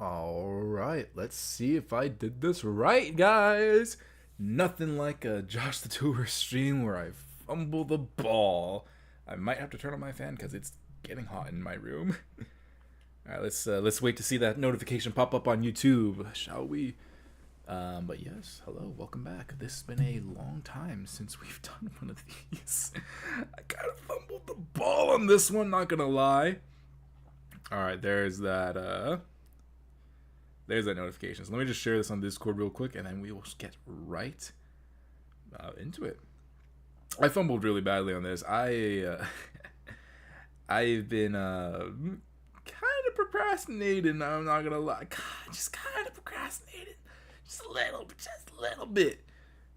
Alright, let's see if I did this right, guys. Nothing like a Josh the Tourist stream where I fumble the ball. I might have to turn on my fan because it's getting hot in my room. Alright, let's wait to see that notification pop up on YouTube, shall we? But yes, hello, welcome back. This has been a long time since we've done one of these. I kind of fumbled the ball on this one, not gonna lie. Alright, there's that notification. So let me just share this on Discord real quick, and then we will get right into it. I fumbled really badly on this. I've been kind of procrastinating. I'm not gonna lie, just kind of procrastinating, just a little bit.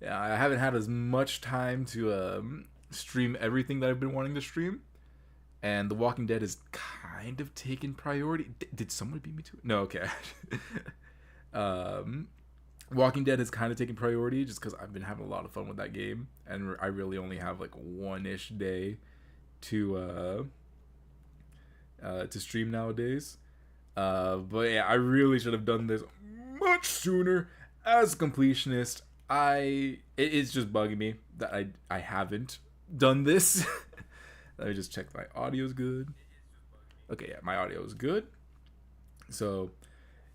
Yeah, I haven't had as much time to stream everything that I've been wanting to stream, and The Walking Dead is kind of taken priority. Did someone beat me to it? No, okay. Walking Dead has kind of taken priority just because I've been having a lot of fun with that game, and I really only have like one-ish day to stream nowadays. But yeah, I really should have done this much sooner. As a completionist, it's just bugging me that I haven't done this. Let me just check my audio's good. Okay, yeah, my audio is good. So,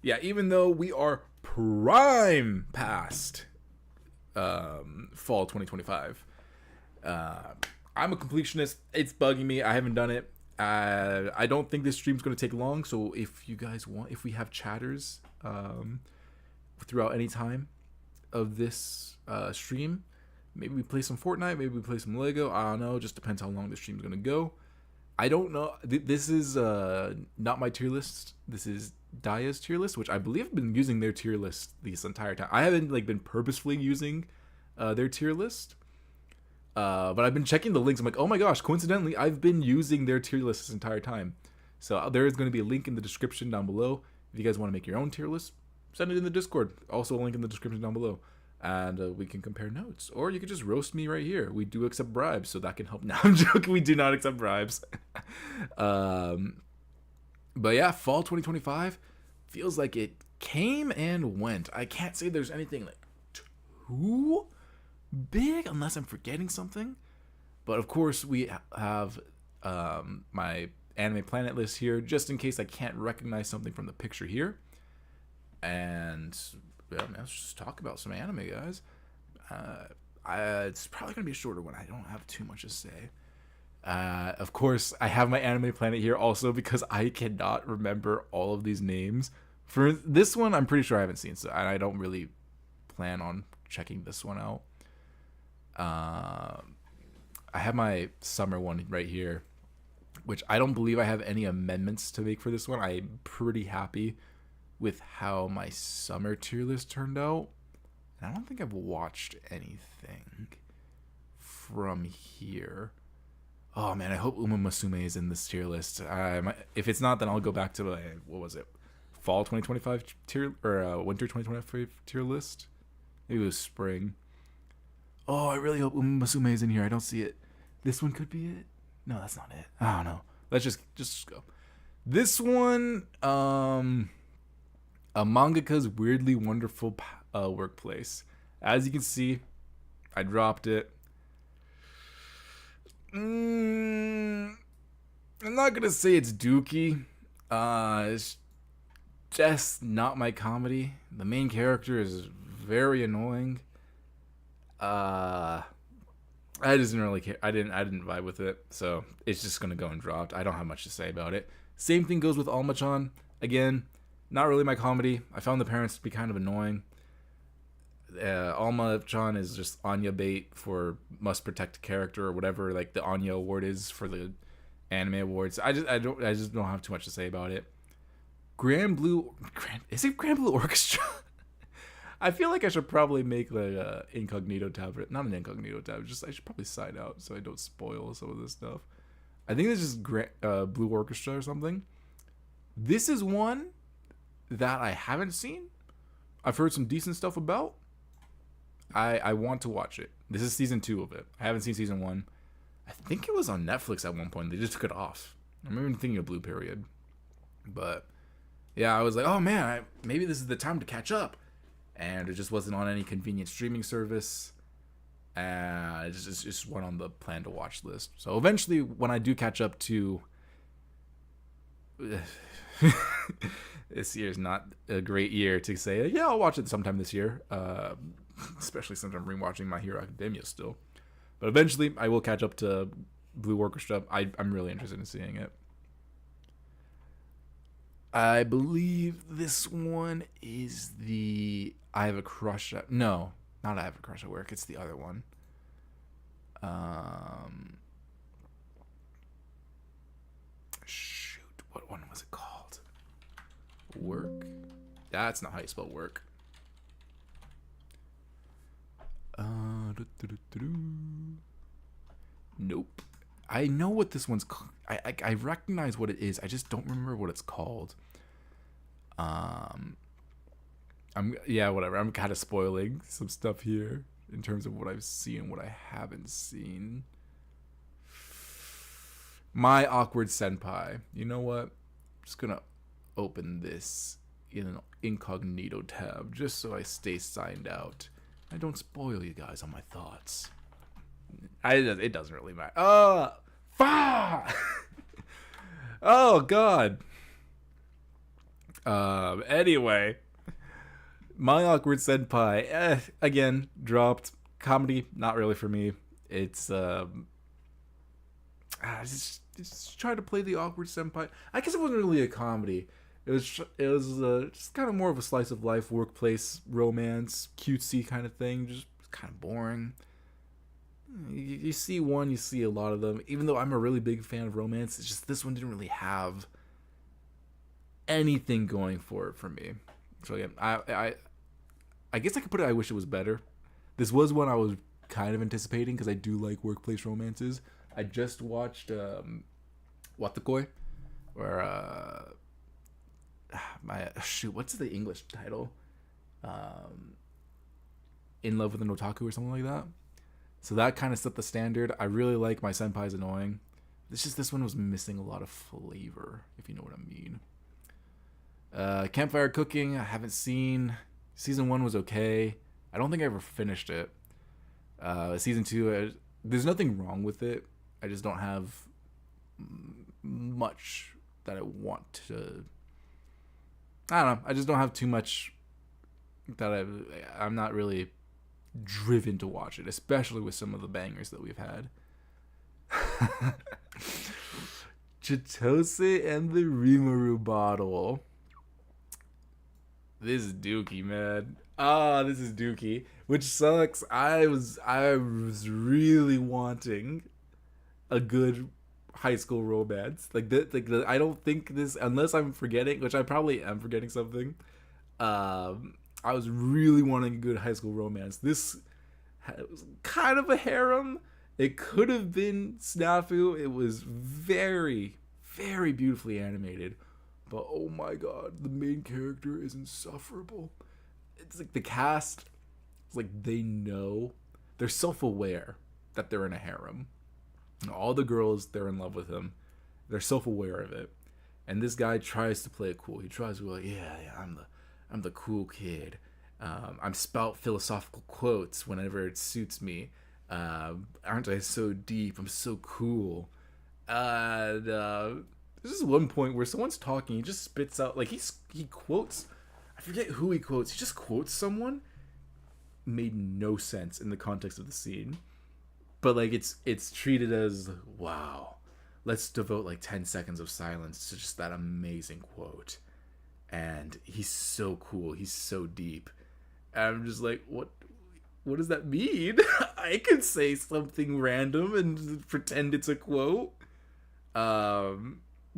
yeah, even though we are prime past fall 2025, I'm a completionist. It's bugging me. I haven't done it. I don't think this stream's going to take long. So if you guys want, if we have chatters throughout any time of this stream, maybe we play some Fortnite, maybe we play some Lego. I don't know. Just depends how long the stream's going to go. I don't know. This is not my tier list. This is Daya's tier list, which I believe I've been using their tier list this entire time. I haven't been purposefully using their tier list, but I've been checking the links. I'm like, oh my gosh, coincidentally, I've been using their tier list this entire time. So there is going to be a link in the description down below. If you guys want to make your own tier list, send it in the Discord. Also a link in the description down below. And we can compare notes. Or you could just roast me right here. We do accept bribes, so that can help. Now I'm joking, we do not accept bribes. But yeah, fall 2025 feels like it came and went. I can't say there's anything too big unless I'm forgetting something. But of course, we have my anime planet list here, just in case I can't recognize something from the picture here. And yeah, let's just talk about some anime, guys. It's probably gonna be a shorter one. I don't have too much to say. Of course, I have my anime planet here also because I cannot remember all of these names. For this one, I'm pretty sure I haven't seen, so and I don't really plan on checking this one out. I have my summer one right here, which I don't believe I have any amendments to make for this one. I'm pretty happy with how my summer tier list turned out. And I don't think I've watched anything from here. Oh man, I hope Uma Musume is in this tier list. If it's not, then I'll go back to my, what was it? Fall 2025 tier, or winter 2025 tier list? Maybe it was spring. Oh, I really hope Uma Musume is in here. I don't see it. This one could be it. No, that's not it. I don't know. Let's just go. This one, a mangaka's weirdly wonderful workplace. As you can see, I dropped it. I'm not gonna say it's dookie. It's just not my comedy. The main character is very annoying. I just didn't really care. I didn't vibe with it, so it's just gonna go and dropped. I don't have much to say about it. Same thing goes with Alma-chan. Again, not really my comedy. I found the parents to be kind of annoying. Alma-chan is just Anya bait for must protect character or whatever like the Anya award is for the anime awards. I just don't have too much to say about it. Is it Grand Blue Orchestra? I feel like I should probably make like a incognito tab. Not an incognito tab. I should probably side out so I don't spoil some of this stuff. I think this is Blue Orchestra or something. This is one that I haven't seen. I've heard some decent stuff about. I want to watch it. This is season 2 of it. I haven't seen season 1. I think it was on Netflix at one point. They just took it off. I'm even thinking of Blue Period. But Yeah, I was like, oh man, maybe this is the time to catch up, and it just wasn't on any convenient streaming service. And it just went on the plan to watch list. So eventually, when I do catch up to, this year's not a great year to say, yeah, I'll watch it sometime this year. Especially since I'm rewatching My Hero Academia still. But eventually, I will catch up to Blue Orchestra. I'm really interested in seeing it. I believe this one is the I Have a Crush at... No, not I Have a Crush at Work. It's the other one. Shoot, what one was it called? Work? That's not how you spell work. Nope. I know what this one's called. I recognize what it is. I just don't remember what it's called. Whatever. I'm kind of spoiling some stuff here in terms of what I've seen and what I haven't seen. My Awkward Senpai. You know what? I'm just gonna open this in an incognito tab just so I stay signed out. I don't spoil you guys on my thoughts. It doesn't really matter. Oh God. Anyway, My Awkward Senpai, again, dropped. Comedy, not really for me. It's just try to play the awkward senpai. I guess it wasn't really a comedy. It was just kind of more of a slice of life, workplace romance, cutesy kind of thing. Just kind of boring. You see one, you see a lot of them. Even though I'm a really big fan of romance, it's just this one didn't really have anything going for it for me. So again, I guess I could put it. I wish it was better. This was one I was kind of anticipating because I do like workplace romances. I just watched Watakoi, where what's the English title? In Love with an Otaku or something like that. So that kind of set the standard. I really like My Senpai's Annoying. It's just this one was missing a lot of flavor, if you know what I mean. Campfire Cooking, I haven't seen. Season 1 was okay. I don't think I ever finished it. Season 2, there's nothing wrong with it. I just don't have much that I want to... I don't know. I just don't have too much that I'm not really driven to watch it, especially with some of the bangers that we've had. Chitose and the Rimuru bottle. This is dookie, man. This is dookie, which sucks. I was really wanting a good high school romance. I don't think this, unless I'm forgetting, which I probably am forgetting something. I was really wanting a good high school romance. This was kind of a harem. It could have been snafu. It was very, very beautifully animated. But oh my god, the main character is insufferable. It's like the cast, it's like they know, they're self-aware that they're in a harem. All the girls, they're in love with him. They're self-aware of it. And this guy tries to play it cool. He tries to be like, yeah, I'm the cool kid. I'm spout philosophical quotes whenever it suits me. Aren't I so deep? I'm so cool. And there's this one point where someone's talking. He just spits out, like, he quotes. I forget who he quotes. He just quotes someone. Made no sense in the context of the scene. But like it's treated as, wow, let's devote like 10 seconds of silence to just that amazing quote. And he's so cool. He's so deep. And I'm just like, what does that mean? I could say something random and pretend it's a quote. But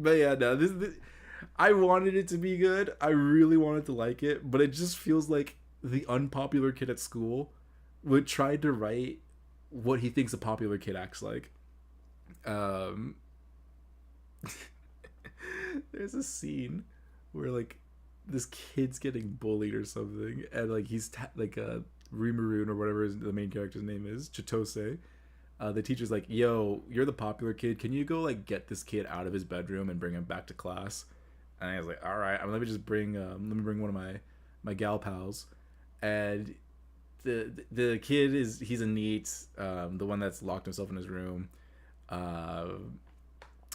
yeah, no, this I wanted it to be good. I really wanted to like it, but it just feels like the unpopular kid at school would try to write what he thinks a popular kid acts like. There's a scene where like this kid's getting bullied or something, and like he's Rimaroon or whatever the main character's name is, Chitose. The teacher's like, yo, you're the popular kid, can you go like get this kid out of his bedroom and bring him back to class? And I was like, all right, let me just bring one of my gal pals, and the kid he's a neat, the one that's locked himself in his room, and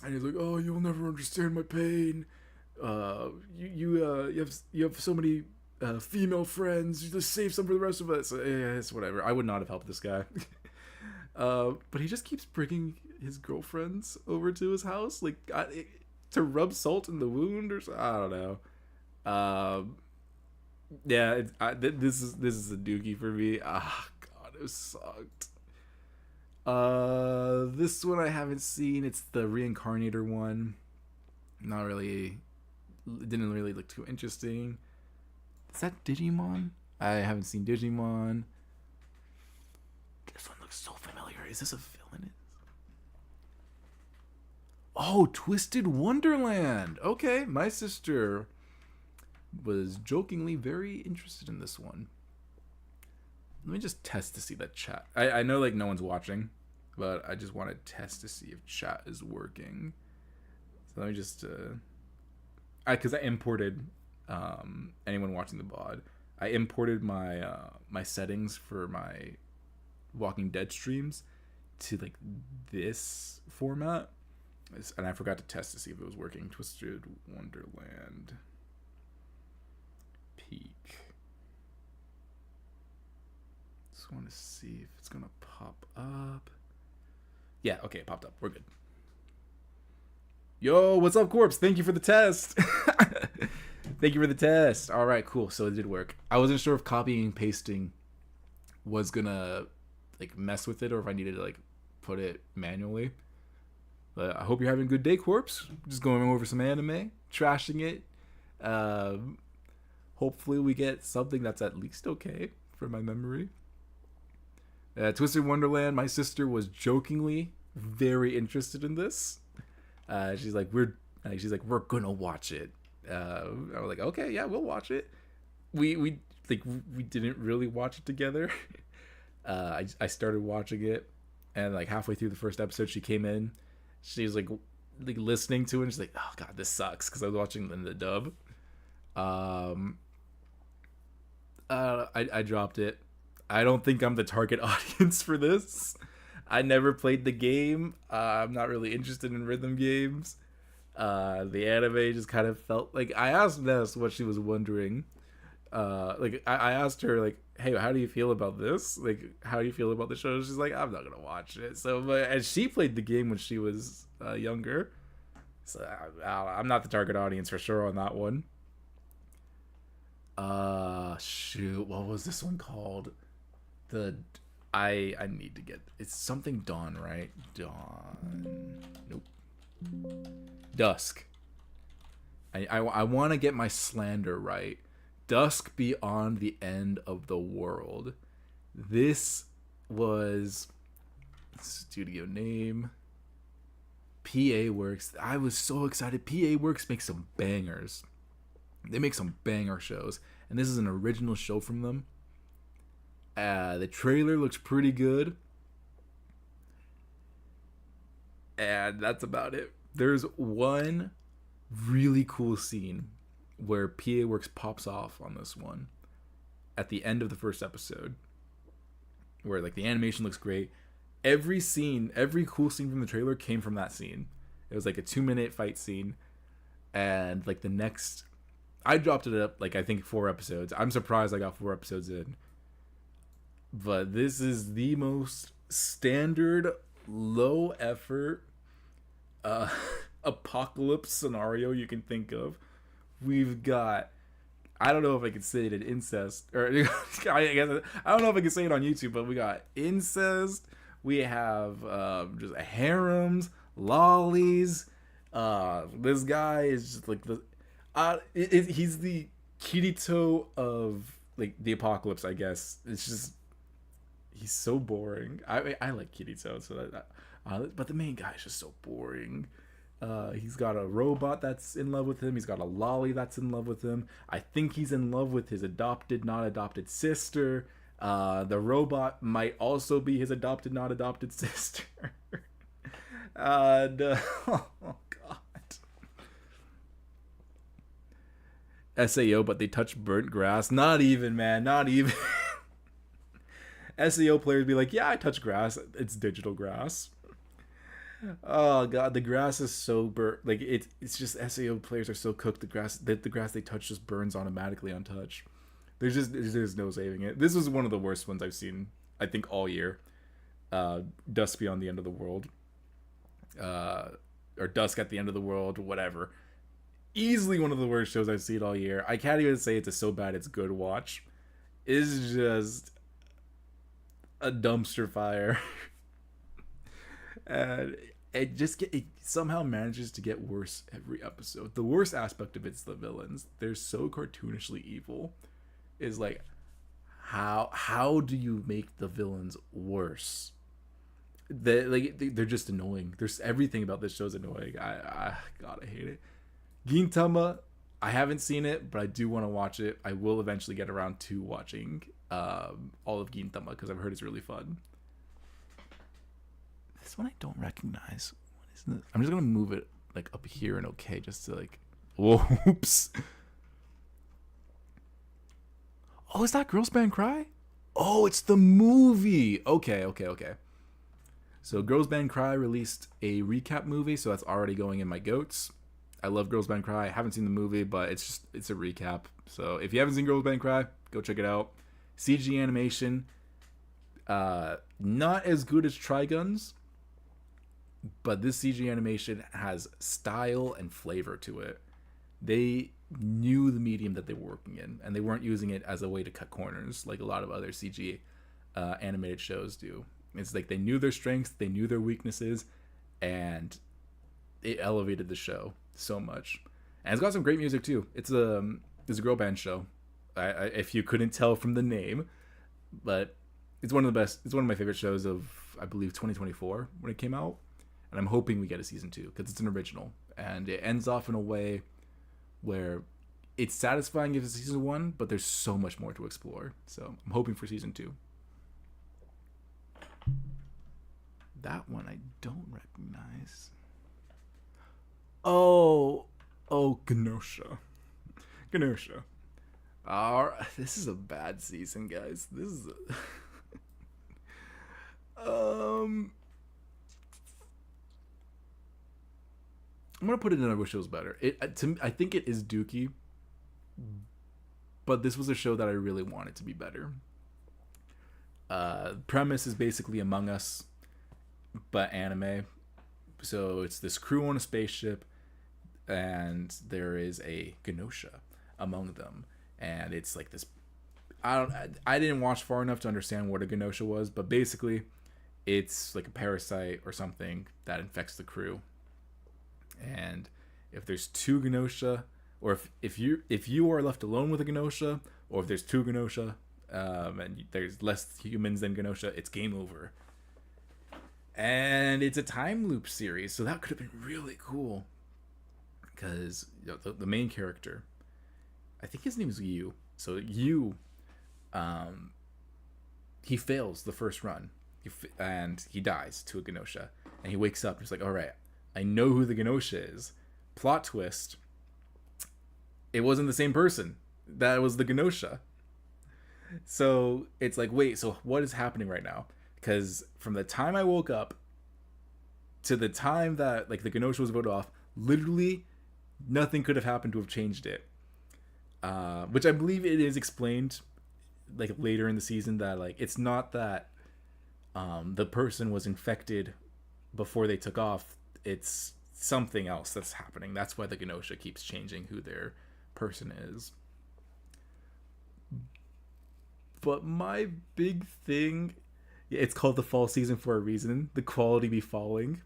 he's like, oh, you'll never understand my pain. You have so many female friends. You just save some for the rest of us. Yeah, it's whatever. I would not have helped this guy. But he just keeps bringing his girlfriends over to his house, like to rub salt in the wound, or so. I don't know. Yeah, this is a dookie for me. Ah, God, it sucked. This one I haven't seen. It's the Reincarnator one. Not really. It didn't really look too interesting. Is that Digimon? I haven't seen Digimon. This one looks so familiar. Is this a villain? Oh, Twisted Wonderland. Okay, my sister was jokingly very interested in this one. Let me just test to see that chat. I know like no one's watching, but I just want to test to see if chat is working. So let me just because I imported anyone watching the VOD. I imported my my settings for my Walking Dead streams to like this format, and I forgot to test to see if it was working. Twisted Wonderland peak. Just want to see if it's gonna pop up. Yeah, okay, it popped up. We're good. Yo, what's up, Corpse? Thank you for the test. Thank you for the test. All right, cool. So it did work. I wasn't sure if copying and pasting was gonna like mess with it, or if I needed to like put it manually. But I hope you're having a good day, Corpse. Just going over some anime, trashing it. Hopefully we get something that's at least okay from my memory. Twisted Wonderland. My sister was jokingly very interested in this. She's like, we're gonna watch it. I was like, okay, yeah, we'll watch it. We didn't really watch it together. I started watching it, and like halfway through the first episode, she came in. She was like listening to it, and she's like, oh God, this sucks, because I was watching in the dub. I dropped it. I don't think I'm the target audience for this. I never played the game. I'm not really interested in rhythm games. The anime just kind of felt like, I asked Ness what she was wondering. I asked her like, hey, how do you feel about this? Like, how do you feel about the show? She's like, I'm not gonna watch it. And she played the game when she was younger. So I'm not the target audience for sure on that one. Shoot, what was this one called? I need to get, it's something Dawn, right? Dawn. Nope. Dusk. I want to get my slander right. Dusk Beyond the End of the World. This was studio name. PA Works. I was so excited. PA Works makes some bangers. They make some banger shows, and this is an original show from them. The trailer looks pretty good, and that's about it. There's one really cool scene where PA Works pops off on this one at the end of the first episode, where like the animation looks great. Every cool scene from the trailer came from that scene. It was like a 2-minute fight scene, and like the next, I dropped it up like I think 4 episodes. I'm surprised I got 4 episodes in. But this is the most standard, low effort apocalypse scenario you can think of. We've got, I don't know if I could say it in incest, or I don't know if I can say it on YouTube, but we got incest. We have just harems, lollies. This guy is just like he's the Kirito of like the apocalypse, I guess. It's just, he's so boring. I like Kirito, so but the main guy is just so boring. He's got a robot that's in love with him. He's got a lolly that's in love with him. I think he's in love with his adopted, not adopted sister. The robot might also be his adopted, not adopted sister. And oh God, SAO, but they touch burnt grass. Not even, man. Not even. SAO players be like, yeah, I touch grass. It's digital grass. Oh god, the grass is so burnt. Like it's just SAO players are so cooked. The grass they touch just burns automatically on touch. There's no saving it. This was one of the worst ones I've seen. I think all year. Dusk Beyond the End of the World, or Dusk at the End of the World, whatever. Easily one of the worst shows I've seen all year. I can't even say it's a so bad it's good watch. It's just a dumpster fire. And it somehow manages to get worse every episode. The worst aspect of it's the villains. They're so cartoonishly evil. Is like, how do you make the villains worse? They're just annoying. There's everything about this show is annoying. God, I hate it. Gintama, I haven't seen it, but I do want to watch it. I will eventually get around to watching all of Gintama because I've heard it's really fun. This one I don't recognize. What is this? I'm just gonna move it like up here and okay, just to like. Whoops. Oh, is that Girls Band Cry? Oh, it's the movie. Okay. So Girls Band Cry released a recap movie, so that's already going in my goats. I love Girls Band Cry. I haven't seen the movie, but it's a recap. So if you haven't seen Girls Band Cry, go check it out. CG animation, not as good as Trigun's, but this CG animation has style and flavor to it. They knew the medium that they were working in, and they weren't using it as a way to cut corners like a lot of other CG animated shows do. It's like they knew their strengths, they knew their weaknesses, and it elevated the show so much. And it's got some great music too. It's a girl band show. If you couldn't tell from the name, but it's one of the best. It's one of my favorite shows of, I believe, 2024 when it came out. And I'm hoping we get a season 2 because it's an original, and it ends off in a way where it's satisfying if it's season 1, but there's so much more to explore. So I'm hoping for season 2. That one I don't recognize. Oh, Genosha. This is a bad season, guys. This is I'm gonna put it in I wish it was better. I think it is Dookie, but this was a show that I really wanted to be better. Premise is basically Among Us, but anime. So it's this crew on a spaceship, and there is a Genosha among them, and it's like this. I didn't watch far enough to understand what a Genosha was, but basically, it's like a parasite or something that infects the crew. And if there's 2 Genosha, or if you are left alone with a Genosha, or if there's 2 Genosha, and there's less humans than Genosha, it's game over. And it's a time loop series, so that could have been really cool. Because the main character, I think his name is Yu. So Yu, he fails the first run, and he dies to a Genosha. And he wakes up and he's like, all right, I know who the Genosha is. Plot twist, it wasn't the same person. That was the Genosha. So it's like, wait, so what is happening right now? Because from the time I woke up to the time that like the Genosha was voted off, literally nothing could have happened to have changed it. Which I believe it is explained like later in the season that like it's not that the person was infected before they took off. It's something else that's happening. That's why the Genosha keeps changing who their person is. But my big thing, it's called the fall season for a reason. The quality be falling.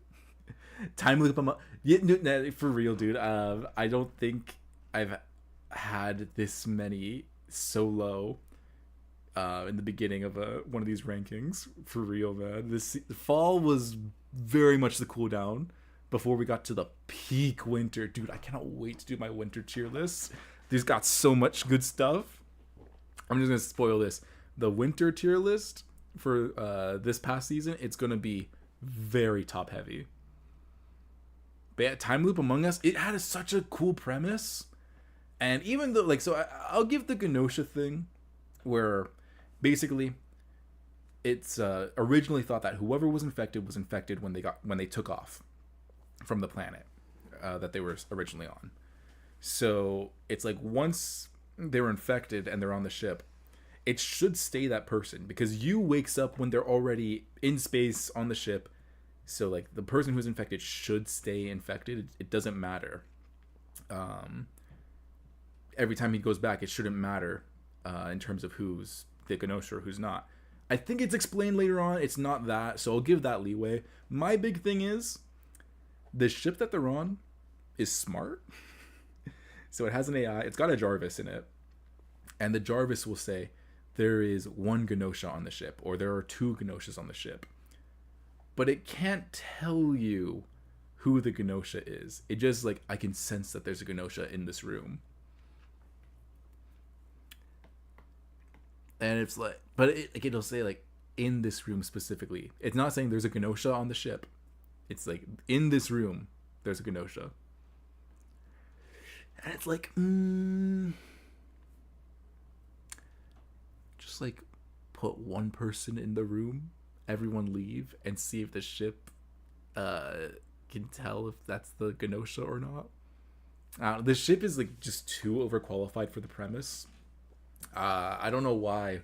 Time loop. For real, dude. I don't think I've had this many so low in the beginning of one of these rankings. For real, man. The fall was very much the cool down before we got to the peak winter. Dude, I cannot wait to do my winter tier list. These got so much good stuff. I'm just gonna spoil this. The winter tier list for this past season, it's gonna be very top heavy. But yeah, Time Loop Among Us, it had such a cool premise, And even though, like, so I'll give the Genosha thing, where basically it's originally thought that whoever was infected when they took off from the planet that they were originally on. So it's like once they were infected and they're on the ship, it should stay that person because you wakes up when they're already in space on the ship. So like the person who's infected should stay infected. It doesn't matter. Every time he goes back, it shouldn't matter in terms of who's the Genosha or who's not. I think it's explained later on. It's not that, so I'll give that leeway. My big thing is the ship that they're on is smart. So it has an AI. It's got a Jarvis in it. And the Jarvis will say, there is one Genosha on the ship, or there are two Genoshas on the ship. But it can't tell you who the Genosha is. It just, like, I can sense that there's a Genosha in this room. And it's like, but it'll say, like, in this room specifically. It's not saying there's a Genosha on the ship. It's like, in this room, there's a Genosha. And it's like, just like put one person in the room, everyone leave, and see if the ship can tell if that's the Genosha or not. The ship is like just too overqualified for the premise. I don't know why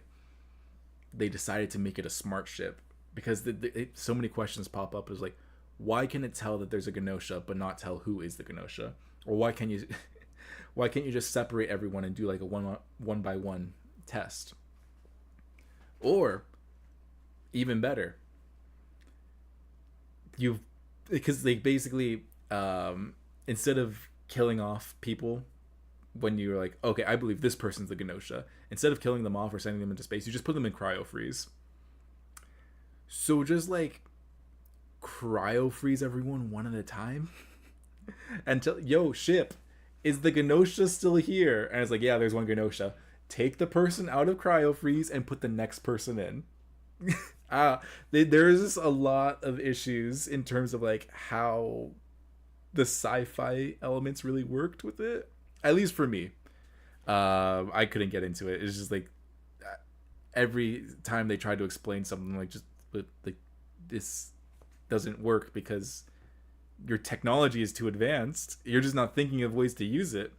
they decided to make it a smart ship, because so many questions pop up. Is like, why can it tell that there's a Genosha but not tell who is the Genosha? Or why can't you just separate everyone and do like a one by one test? Or even better, because they basically instead of killing off people when you're like, okay, I believe this person's the Genosha, instead of killing them off or sending them into space, you just put them in cryo freeze. So just like cryo freeze everyone one at a time until, yo, ship, is the Genosha still here? And it's like, yeah, there's one Genosha. Take the person out of cryo freeze and put the next person in. There's just a lot of issues in terms of like how the sci-fi elements really worked with it, at least for me. I couldn't get into it. It's just like every time they tried to explain something, like, just like, this doesn't work because your technology is too advanced. You're just not thinking of ways to use it.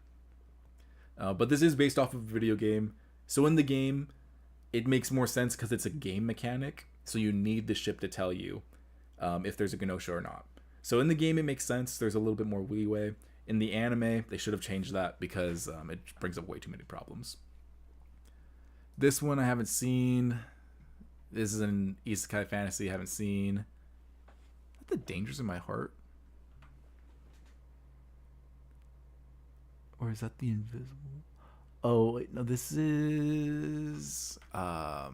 But this is based off of a video game, so in the game it makes more sense because it's a game mechanic, so you need the ship to tell you if there's a Genosha or not. So in the game it makes sense. There's a little bit more leeway. In the anime they should have changed that because it brings up way too many problems. This one I haven't seen. This is an isekai fantasy I haven't seen. Is that The Dangers in My Heart? Or is that The Invisible? Oh, wait, no, this is The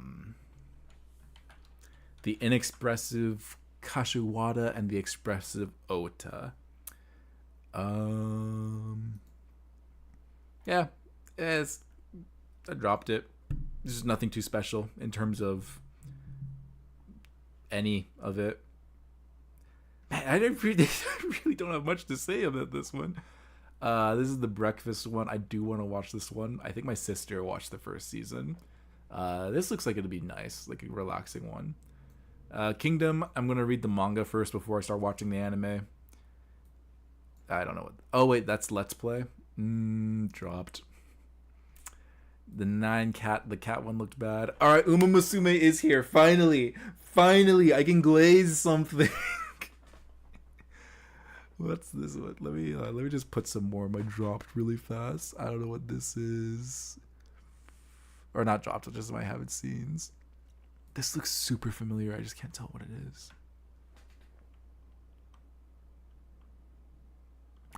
Inexpressive Kashiwada and the Expressive Ota. Yeah, I dropped it. This is nothing too special in terms of any of it. Man, I really don't have much to say about this one. This is the breakfast one. I do want to watch this one. I think my sister watched the first season. This looks like it'll be nice, like a relaxing one. Kingdom, I'm gonna read the manga first before I start watching the anime. I don't know what. Oh wait, that's Let's Play. Dropped. The cat one looked bad. All right, Uma Musume is here. Finally, I can glaze something. What's this one? Let me just put some more of my dropped really fast. I don't know what this is. Or not dropped, just my haven't seens. This looks super familiar. I just can't tell what it is.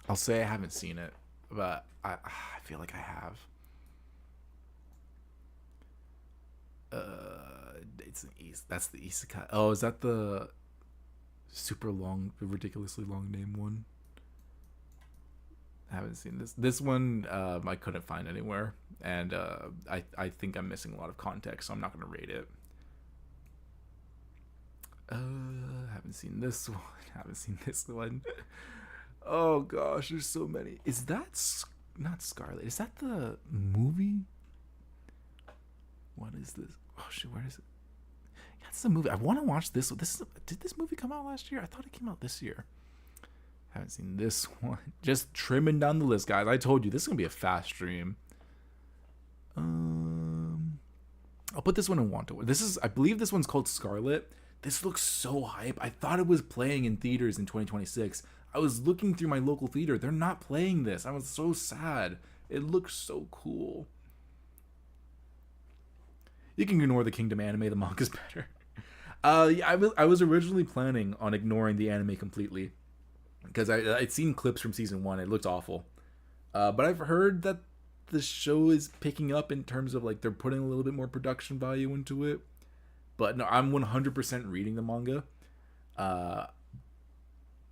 I'll say I haven't seen it, but I feel like I have. That's the isekai. Oh, is that the super long, ridiculously long name one? I haven't seen this. This one I couldn't find anywhere, and I think I'm missing a lot of context, so I'm not gonna rate it. Haven't seen this one. Haven't seen this one. Oh gosh, there's so many. Is that not Scarlet. Is that the movie? What is this? Oh shit, where is it? That's the movie. I want to watch this. Did this movie come out last year? I thought it came out this year. Haven't seen this one. Just trimming down the list, guys. I told you this is gonna be a fast stream. I'll put this one in want to. I believe this one's called Scarlet. This looks so hype. I thought it was playing in theaters in 2026. I was looking through my local theater. They're not playing this. I was so sad. It looks so cool. You can ignore the Kingdom anime. The manga's better. Yeah, I was originally planning on ignoring the anime completely because I'd seen clips from season 1. It looked awful. But I've heard that the show is picking up in terms of like they're putting a little bit more production value into it. But no, I'm 100% reading the manga.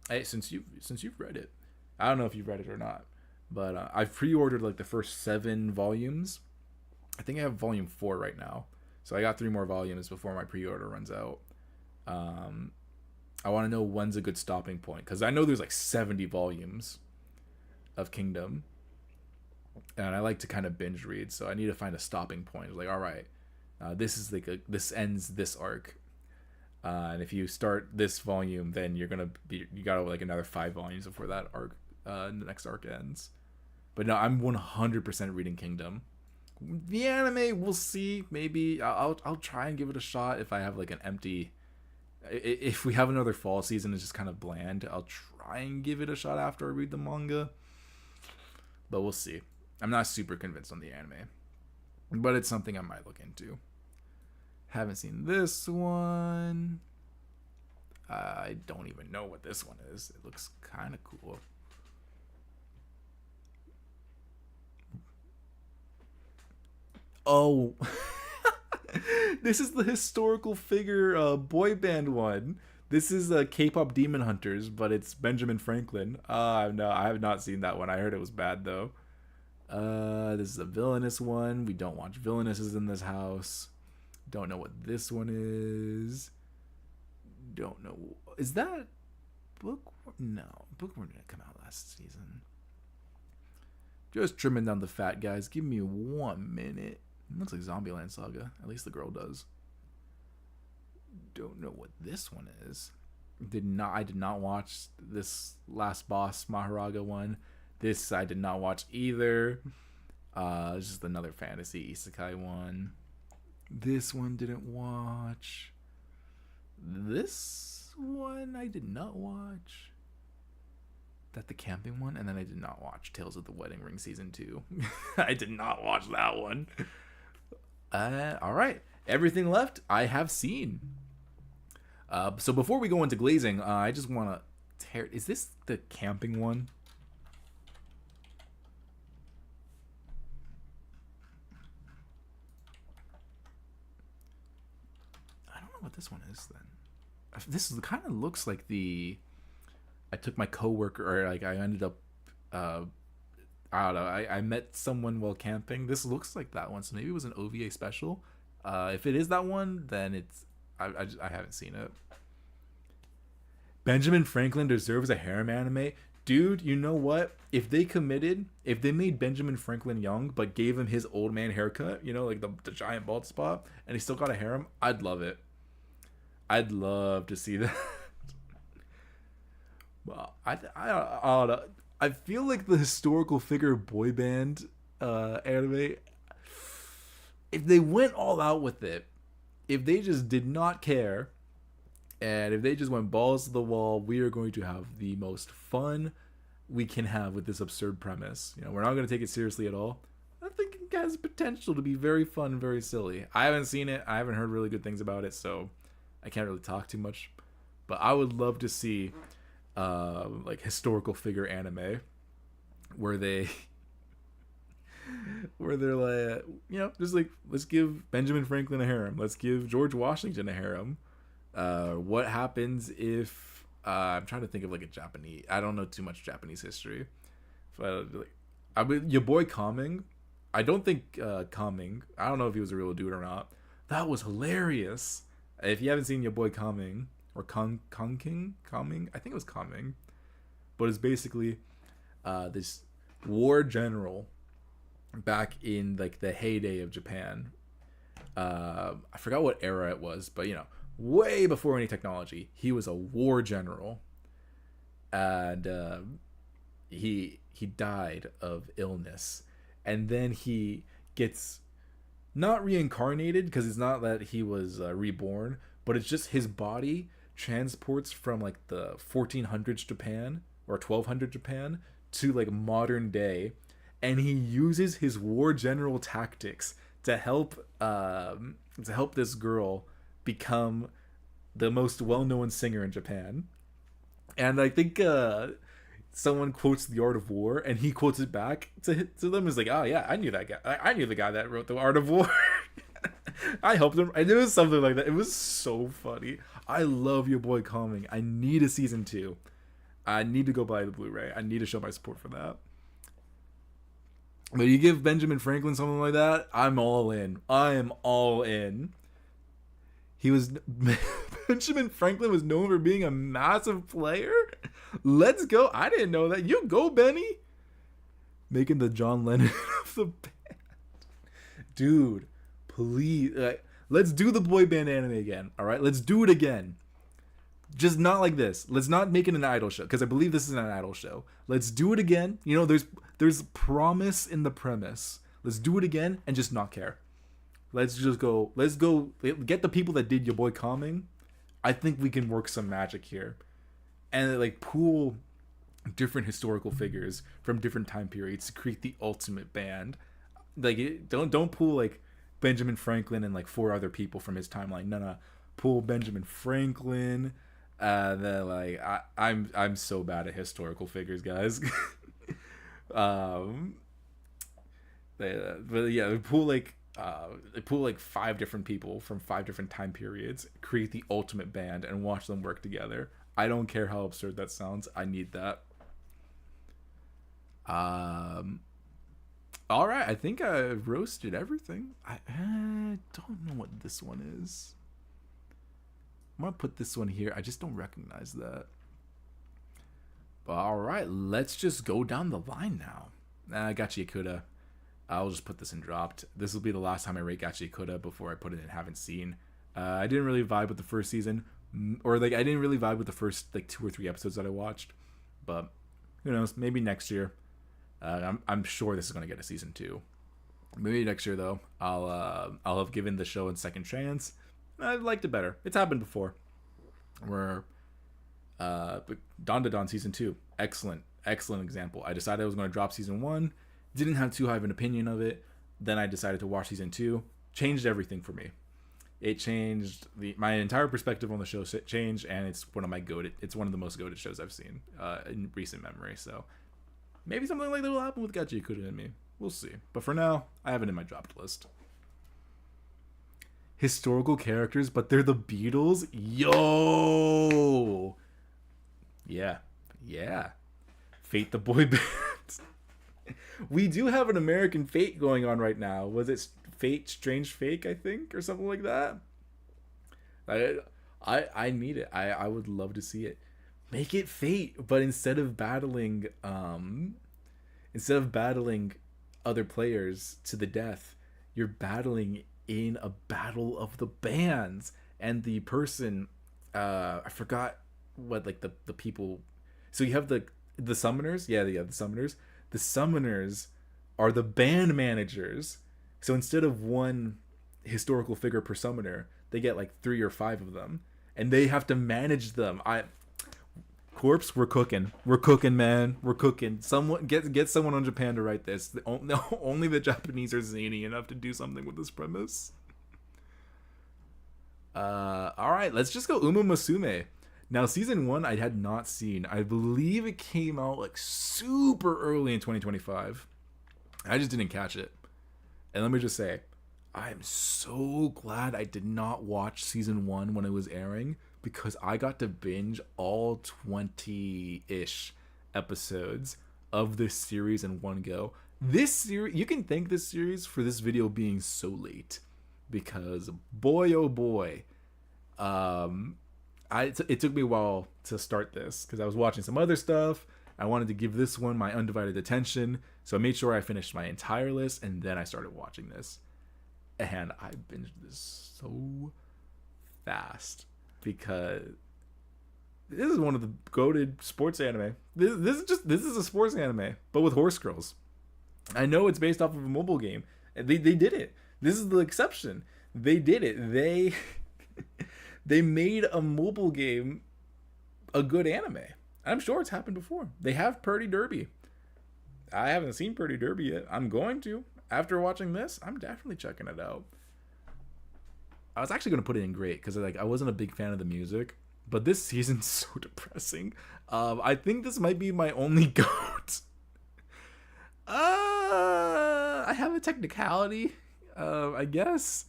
Hey, since you've read it, I don't know if you've read it or not, but I've pre-ordered like the first 7 volumes. I think I have volume 4 right now, so I got 3 more volumes before my pre-order runs out. I want to know when's a good stopping point because I know there's like 70 volumes of Kingdom, and I like to kind of binge read, so I need to find a stopping point. Like, all right, this is like this ends this arc. And if you start this volume, then you got like another 5 volumes before that arc, the next arc ends. But no, I'm 100% reading Kingdom. The anime, we'll see. Maybe I'll try and give it a shot if I have like an empty. If we have another fall season, it's just kind of bland. I'll try and give it a shot after I read the manga. But we'll see. I'm not super convinced on the anime, but it's something I might look into. Haven't seen this one. I don't even know what this one is. It looks kind of cool. Oh, this is the historical figure boy band one. This is K-pop Demon Hunters, but it's Benjamin Franklin. No, I have not seen that one. I heard it was bad though. This is a villainous one. We don't watch villainesses in this house. Don't know what this one is. Don't know. Is that Bookworm? No, Bookworm didn't come out last season. Just trimming down the fat, guys. Give me 1 minute. It looks like Zombieland Saga. At least the girl does. Don't know what this one is. I did not watch this Last Boss Maharaga one. This I did not watch either. It's just another fantasy isekai one. This one didn't watch. This one I did not watch. That the camping one, and then I did not watch Tales of the Wedding Ring season 2. I did not watch that one. All right, everything left I have seen. So before we go into glazing, I just want to tear. Is this the camping one? What this one is then. This kind of looks like I took my coworker, or like I ended up I don't know, I met someone while camping. This looks like that one, so maybe it was an OVA special. If it is that one, then I haven't seen it. Benjamin Franklin deserves a harem anime. Dude, you know what? If they made Benjamin Franklin young but gave him his old man haircut, you know, like the giant bald spot, and he still got a harem, I'd love it. I'd love to see that. Well, I feel like the historical figure boy band anime, if they went all out with it, if they just did not care, and if they just went balls to the wall, we are going to have the most fun we can have with this absurd premise. You know, we're not going to take it seriously at all. I think it has potential to be very fun, very silly. I haven't seen it. I haven't heard really good things about it, so I can't really talk too much, but I would love to see like historical figure anime where they're like, you know, just like, let's give Benjamin Franklin a harem, let's give George Washington a harem. What happens if I'm trying to think of like a Japanese, I don't know too much Japanese history, but like, your boy Kaming, I don't think Kaming, I don't know if he was a real dude or not. That was hilarious. If you haven't seen your boy Kaming, or Kaming, I think it was Kaming, but it's basically this war general back in like the heyday of Japan. I forgot what era it was, but way before any technology, he was a war general, and he died of illness, and then he gets not reincarnated, because it's not that he was reborn, but it's just his body transports from like the 1400s Japan or 1200 Japan to like modern day, and he uses his war general tactics to help this girl become the most well-known singer in Japan. And I think someone quotes The Art of War, and he quotes it back to them. He's like, "Oh yeah, I knew that guy. I knew the guy that wrote The Art of War. I helped him." And it was something like that. It was so funny. I love your boy Calming. I need a season 2. I need to go buy the Blu-ray. I need to show my support for that. But you give Benjamin Franklin something like that, I'm all in. I am all in. Benjamin Franklin was known for being a massive player. Let's go. I didn't know that. You go, Benny. Making the John Lennon of the band. Dude, please. Let's do the boy band anime again. All right, let's do it again. Just not like this. Let's not make it an idol show, because I believe this is an idol show. Let's do it again. There's promise in the premise. Let's do it again and just not care. Let's go. Get the people that did your boy Calming. I think we can work some magic here, and like pool different historical figures from different time periods to create the ultimate band. Like don't pull like Benjamin Franklin and like 4 other people from his timeline. No. Pull Benjamin Franklin. Then like I'm so bad at historical figures, guys. But yeah, they pull like 5 different people from 5 different time periods, create the ultimate band, and watch them work together. I don't care how absurd that sounds. I need that. All right, I think I roasted everything. I don't know what this one is. I'm gonna put this one here. I just don't recognize that. But all right, let's just go down the line now. I got Yakuda. I'll just put this in dropped. This will be the last time I rate Gachi Yakuda before I put it in haven't seen. I didn't really vibe with the first season, or like I didn't really vibe with the first like 2 or 3 episodes that I watched. But who knows? Maybe next year. I'm sure this is gonna get a season 2. Maybe next year though. I'll have given the show a second chance. I liked it better. It's happened before. Where but Don season 2, excellent example. I decided I was going to drop season 1, didn't have too high of an opinion of it. Then I decided to watch season 2, changed everything for me. It changed my entire perspective on the show. Changed, and it's one of the most goated shows I've seen in recent memory. So maybe something like that will happen with Gachi Yakuda and me. We'll see. But for now, I have it in my dropped list. Historical characters, but they're the Beatles? Yo! Yeah. Fate the boy band. We do have an American Fate going on right now. Was it Fate Strange Fake, I think, or something like that? I need it. I would love to see it. Make it Fate, but instead of battling other players to the death, you're battling in a battle of the bands, and the person I forgot what like the people. So you have the summoners. The summoners. The summoners are the band managers. So instead of one historical figure per summoner, they get like 3 or 5 of them, and they have to manage them. Corpse, we're cooking, man, we're cooking. Someone get someone on Japan to write this. Only the Japanese are zany enough to do something with this premise. All right, let's just go Uma Musume. Now, season 1 I had not seen. I believe it came out like super early in 2025. I just didn't catch it. And let me just say, I'm so glad I did not watch season 1 when it was airing, because I got to binge all 20-ish episodes of this series in one go. This series, you can thank this series for this video being so late, because boy oh boy, it took me a while to start this, because I was watching some other stuff. I wanted to give this one my undivided attention, So I made sure I finished my entire list, and then I started watching this. And I binged this so fast because this is one of the goated sports anime. This is a sports anime, but with horse girls. I know it's based off of a mobile game. They did it. This is the exception. They did it. They made a mobile game a good anime. I'm sure it's happened before. They have Purdy Derby. I haven't seen Purdy Derby yet. I'm going to. After watching this, I'm definitely checking it out. I was actually going to put it in great because I wasn't a big fan of the music, but this season's so depressing. I think this might be my only goat. I have a technicality, I guess.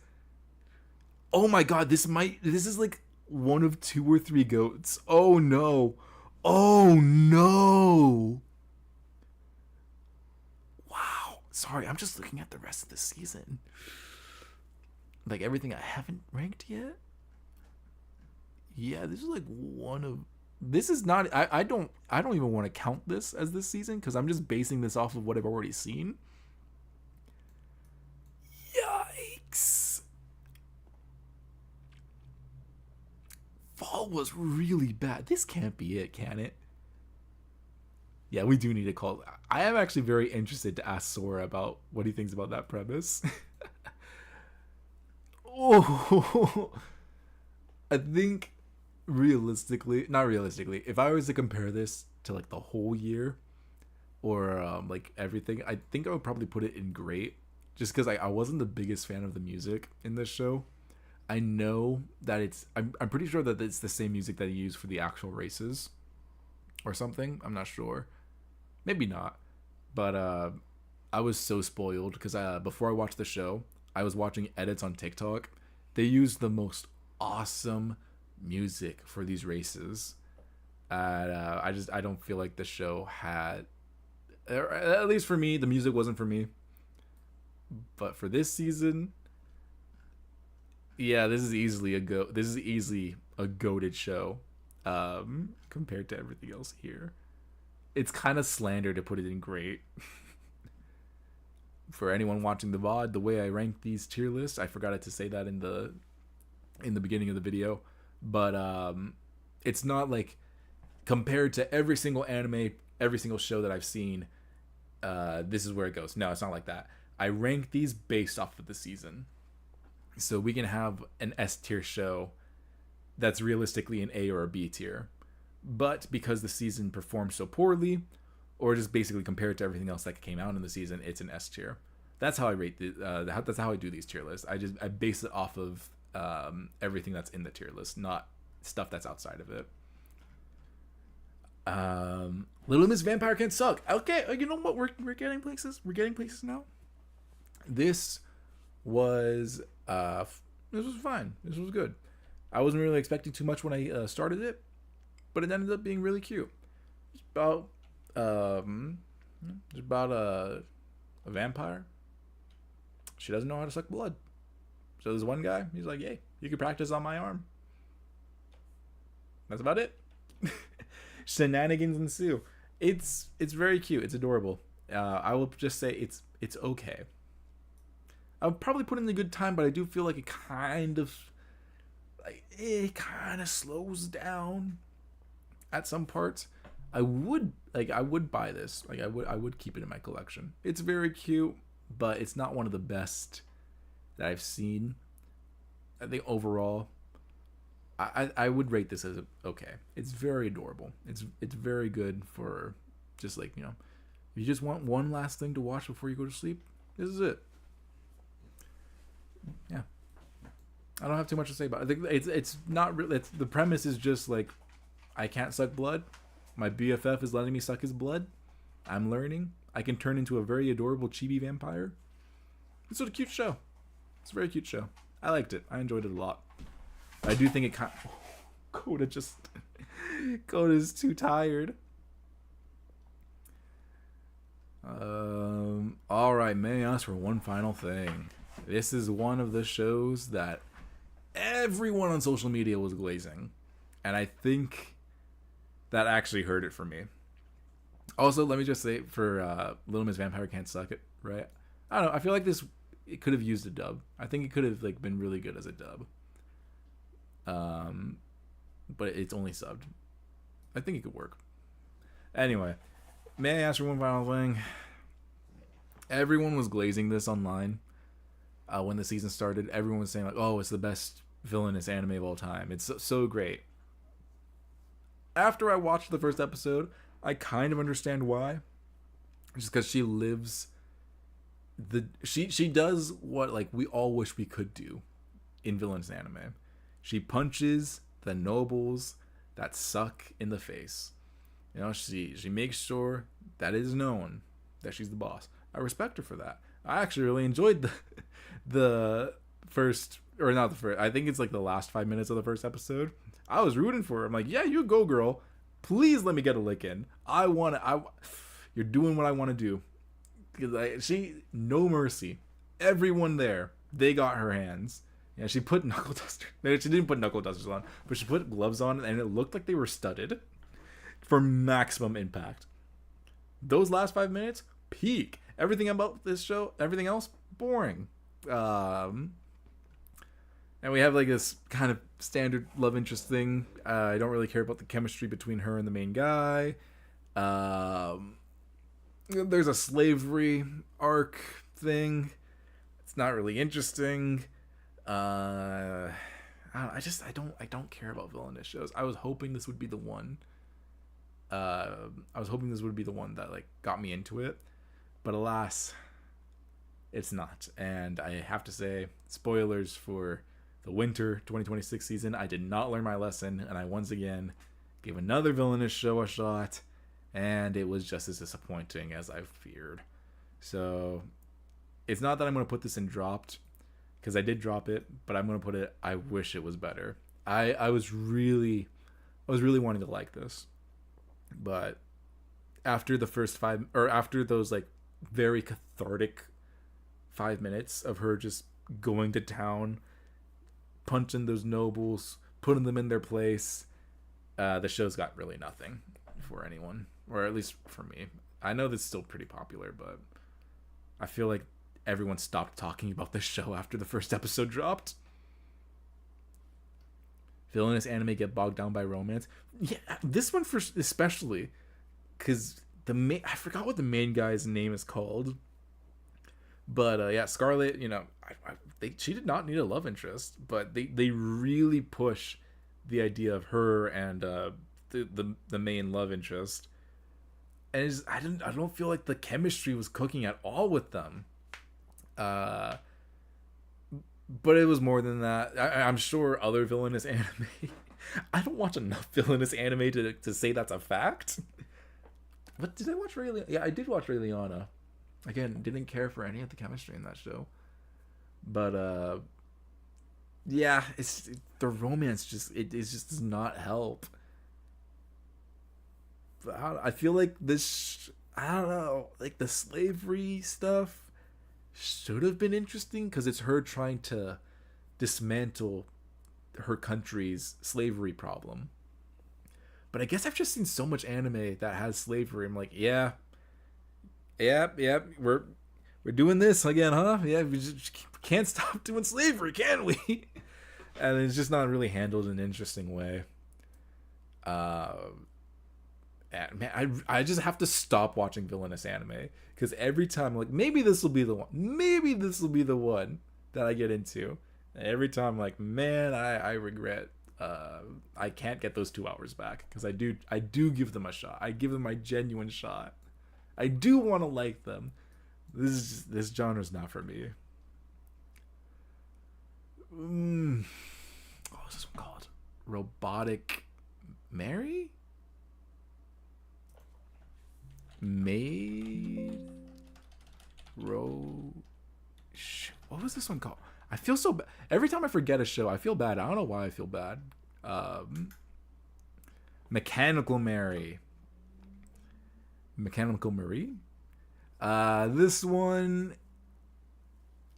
Oh my god, this is like one of 2 or 3 goats. Oh no. Oh no. Wow. Sorry, I'm just looking at the rest of the season. Like everything I haven't ranked yet. Yeah, this is like one of... This is not... I don't even want to count this as this season because I'm just basing this off of what I've already seen. Yikes. Fall was really bad. This can't be it, can it? Yeah, we do need to call... I am actually very interested to ask Sora about what he thinks about that premise. Oh, I think not realistically, if I was to compare this to like the whole year or like everything, I think I would probably put it in great just because I wasn't the biggest fan of the music in this show. I know that I'm pretty sure that it's the same music that he used for the actual races or something. I'm not sure. Maybe not. But I was so spoiled because before I watched the show, I was watching edits on TikTok. They used the most awesome music for these races. I don't feel like the show had, at least for me, the music wasn't for me. But for this season, yeah, this is easily a goated show compared to everything else here. It's kind of slander to put it in great. For anyone watching the VOD, the way I rank these tier lists, I forgot to say that in the beginning of the video, but it's not like compared to every single anime, every single show that I've seen, this is where it goes. No, it's not like that. I rank these based off of the season. So we can have an S tier show that's realistically an A or a B tier. But because the season performed so poorly, or just basically compared to everything else that came out in the season, it's an S tier. That's how I rate that's how I do these tier lists. I base it off of everything that's in the tier list, not stuff that's outside of it. Little Miss Vampire Can't Suck. Okay, you know what? We're getting places. We're getting places now. This was fine. This was good. I wasn't really expecting too much when I started it, but it ended up being really cute. It's about a vampire. She doesn't know how to suck blood. So there's one guy, he's like, "Hey, you can practice on my arm." That's about it. Shenanigans ensue. It's very cute. It's adorable. I will just say it's okay. I would probably put in a good time, but I do feel like it kind of slows down at some parts. I would buy this. I would keep it in my collection. It's very cute, but it's not one of the best that I've seen. I think overall, I would rate this as okay. It's very adorable. It's very good for just like, if you just want one last thing to watch before you go to sleep, this is it. Yeah. I don't have too much to say about it. It's not really. The premise is just like, I can't suck blood. My BFF is letting me suck his blood. I'm learning. I can turn into a very adorable chibi vampire. It's a cute show. It's a very cute show. I liked it. I enjoyed it a lot. I do think it kind of... Coda's too tired. Alright, may I ask for one final thing? This is one of the shows that everyone on social media was glazing. And I think that actually hurt it for me. Also, let me just say for Little Miss Vampire Can't Suck It, right? I don't know. I feel like this it could have used a dub. I think it could have like been really good as a dub. Um, but it's only subbed. I think it could work. Anyway, may I ask for one final thing? Everyone was glazing this online when the season started. Everyone was saying like, "Oh, it's the best villainous anime of all time. It's so great." After I watched the first episode, I kind of understand why. Just because she lives she does what like we all wish we could do in villainous anime. She punches the nobles that suck in the face. You know, she makes sure that it is known that she's the boss. I respect her for that. I actually really enjoyed the first, or not the first. I think it's like the last 5 minutes of the first episode. I was rooting for her. I'm like, yeah, you go, girl. Please let me get a lick in. You're doing what I want to do. Because she, no mercy. Everyone there, they got her hands. Yeah, she put knuckle dusters. She didn't put knuckle dusters on, but she put gloves on, and it looked like they were studded for maximum impact. Those last 5 minutes, peak. Everything about this show, everything else, boring. And we have like this kind of standard love interest thing. I don't really care about the chemistry between her and the main guy. There's a slavery arc thing. It's not really interesting. I don't care about villainous shows. I was hoping this would be the one. I was hoping this would be the one that like got me into it, but alas, it's not. And I have to say, spoilers for the winter 2026 season. I did not learn my lesson, and I once again gave another villainous show a shot, and it was just as disappointing as I feared. So it's not that I'm going to put this in dropped, because I did drop it, but I'm going to put it, I wish it was better. I was really wanting to like this. But after the first after those like very cathartic 5 minutes of her just going to town, punching those nobles, putting them in their place, the show's got really nothing for anyone, or at least for me. I know this is still pretty popular, but I feel like everyone stopped talking about this show after the first episode dropped. Villainous anime get bogged down by romance. Yeah, this one for especially, because I forgot what the main guy's name is called. But yeah, Scarlet, you know, she did not need a love interest, but they really push the idea of her and the main love interest, and I don't feel like the chemistry was cooking at all with them. But it was more than that. I'm sure other villainous anime. I don't watch enough villainous anime to say that's a fact. But did I watch Ray Liana? Yeah, I did watch Ray Liana. Again, didn't care for any of the chemistry in that show. But yeah, the romance just does not help. I feel like this. I don't know, like the slavery stuff should have been interesting because it's her trying to dismantle her country's slavery problem. But I guess I've just seen so much anime that has slavery. I'm like, yeah, we're doing this again, huh? Yeah, we just can't stop doing slavery, can we? And it's just not really handled in an interesting way. Man, I just have to stop watching villainous anime because every time I'm like, maybe this will be the one. Maybe this will be the one that I get into. And every time I'm like, man, I regret. I can't get those 2 hours back because I do give them a shot. I give them my genuine shot. I do want to like them. This genre's not for me. What was this one called? Robotic Mary? What was this one called? I feel so bad. Every time I forget a show, I feel bad. I don't know why I feel bad. Mechanical Mary. Mechanical Marie? This one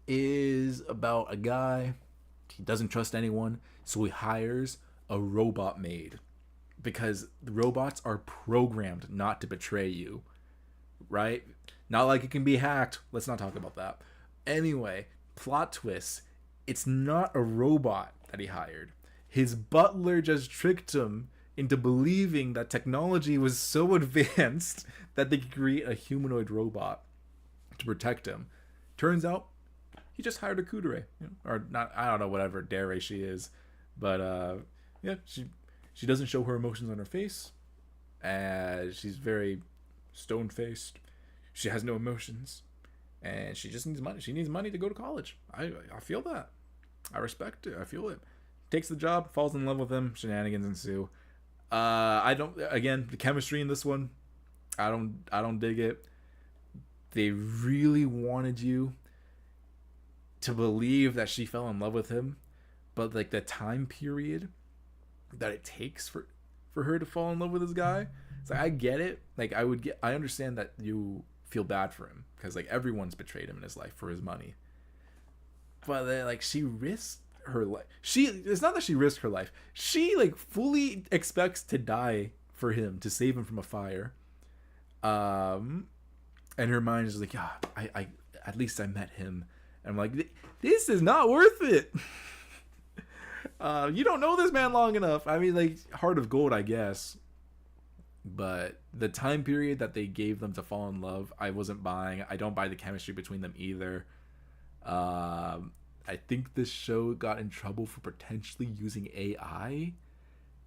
is about a guy. He doesn't trust anyone, so he hires a robot maid because the robots are programmed not to betray you, right? Not like it can be hacked. Let's not talk about that. Anyway, plot twist. It's not a robot that he hired. His butler just tricked him into believing that technology was so advanced that they could create a humanoid robot to protect him. Turns out, he just hired a kudere, or not. I don't know, whatever dere she is, but yeah, she doesn't show her emotions on her face, and she's very stone faced. She has no emotions, and she just needs money. She needs money to go to college. I feel that. I respect it. I feel it. Takes the job, falls in love with him. Shenanigans ensue. I don't. Again, the chemistry in this one, I don't dig it. They really wanted you to believe that she fell in love with him, but like the time period that it takes for her to fall in love with this guy, it's like, I get it. Like I understand that you feel bad for him because like everyone's betrayed him in his life for his money, but then, like, she risked her life. It's not that she risked her life. She like fully expects to die for him to save him from a fire. And her mind is like, yeah, I at least I met him. And I'm like, this is not worth it. You don't know this man long enough. I mean, like, heart of gold, I guess. But the time period that they gave them to fall in love, I wasn't buying. I don't buy the chemistry between them either. I think this show got in trouble for potentially using AI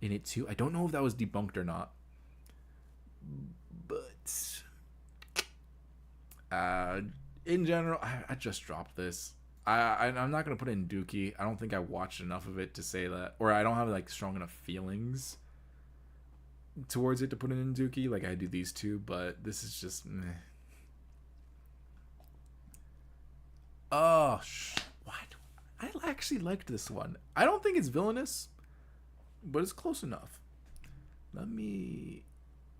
in it too. I don't know if that was debunked or not. But in general, I just dropped this. I'm not gonna put it in Dookie. I don't think I watched enough of it to say that, or I don't have like strong enough feelings towards it to put it in Dookie like I do these two. But this is just meh. Oh, what? I actually liked this one. I don't think it's villainous, but it's close enough.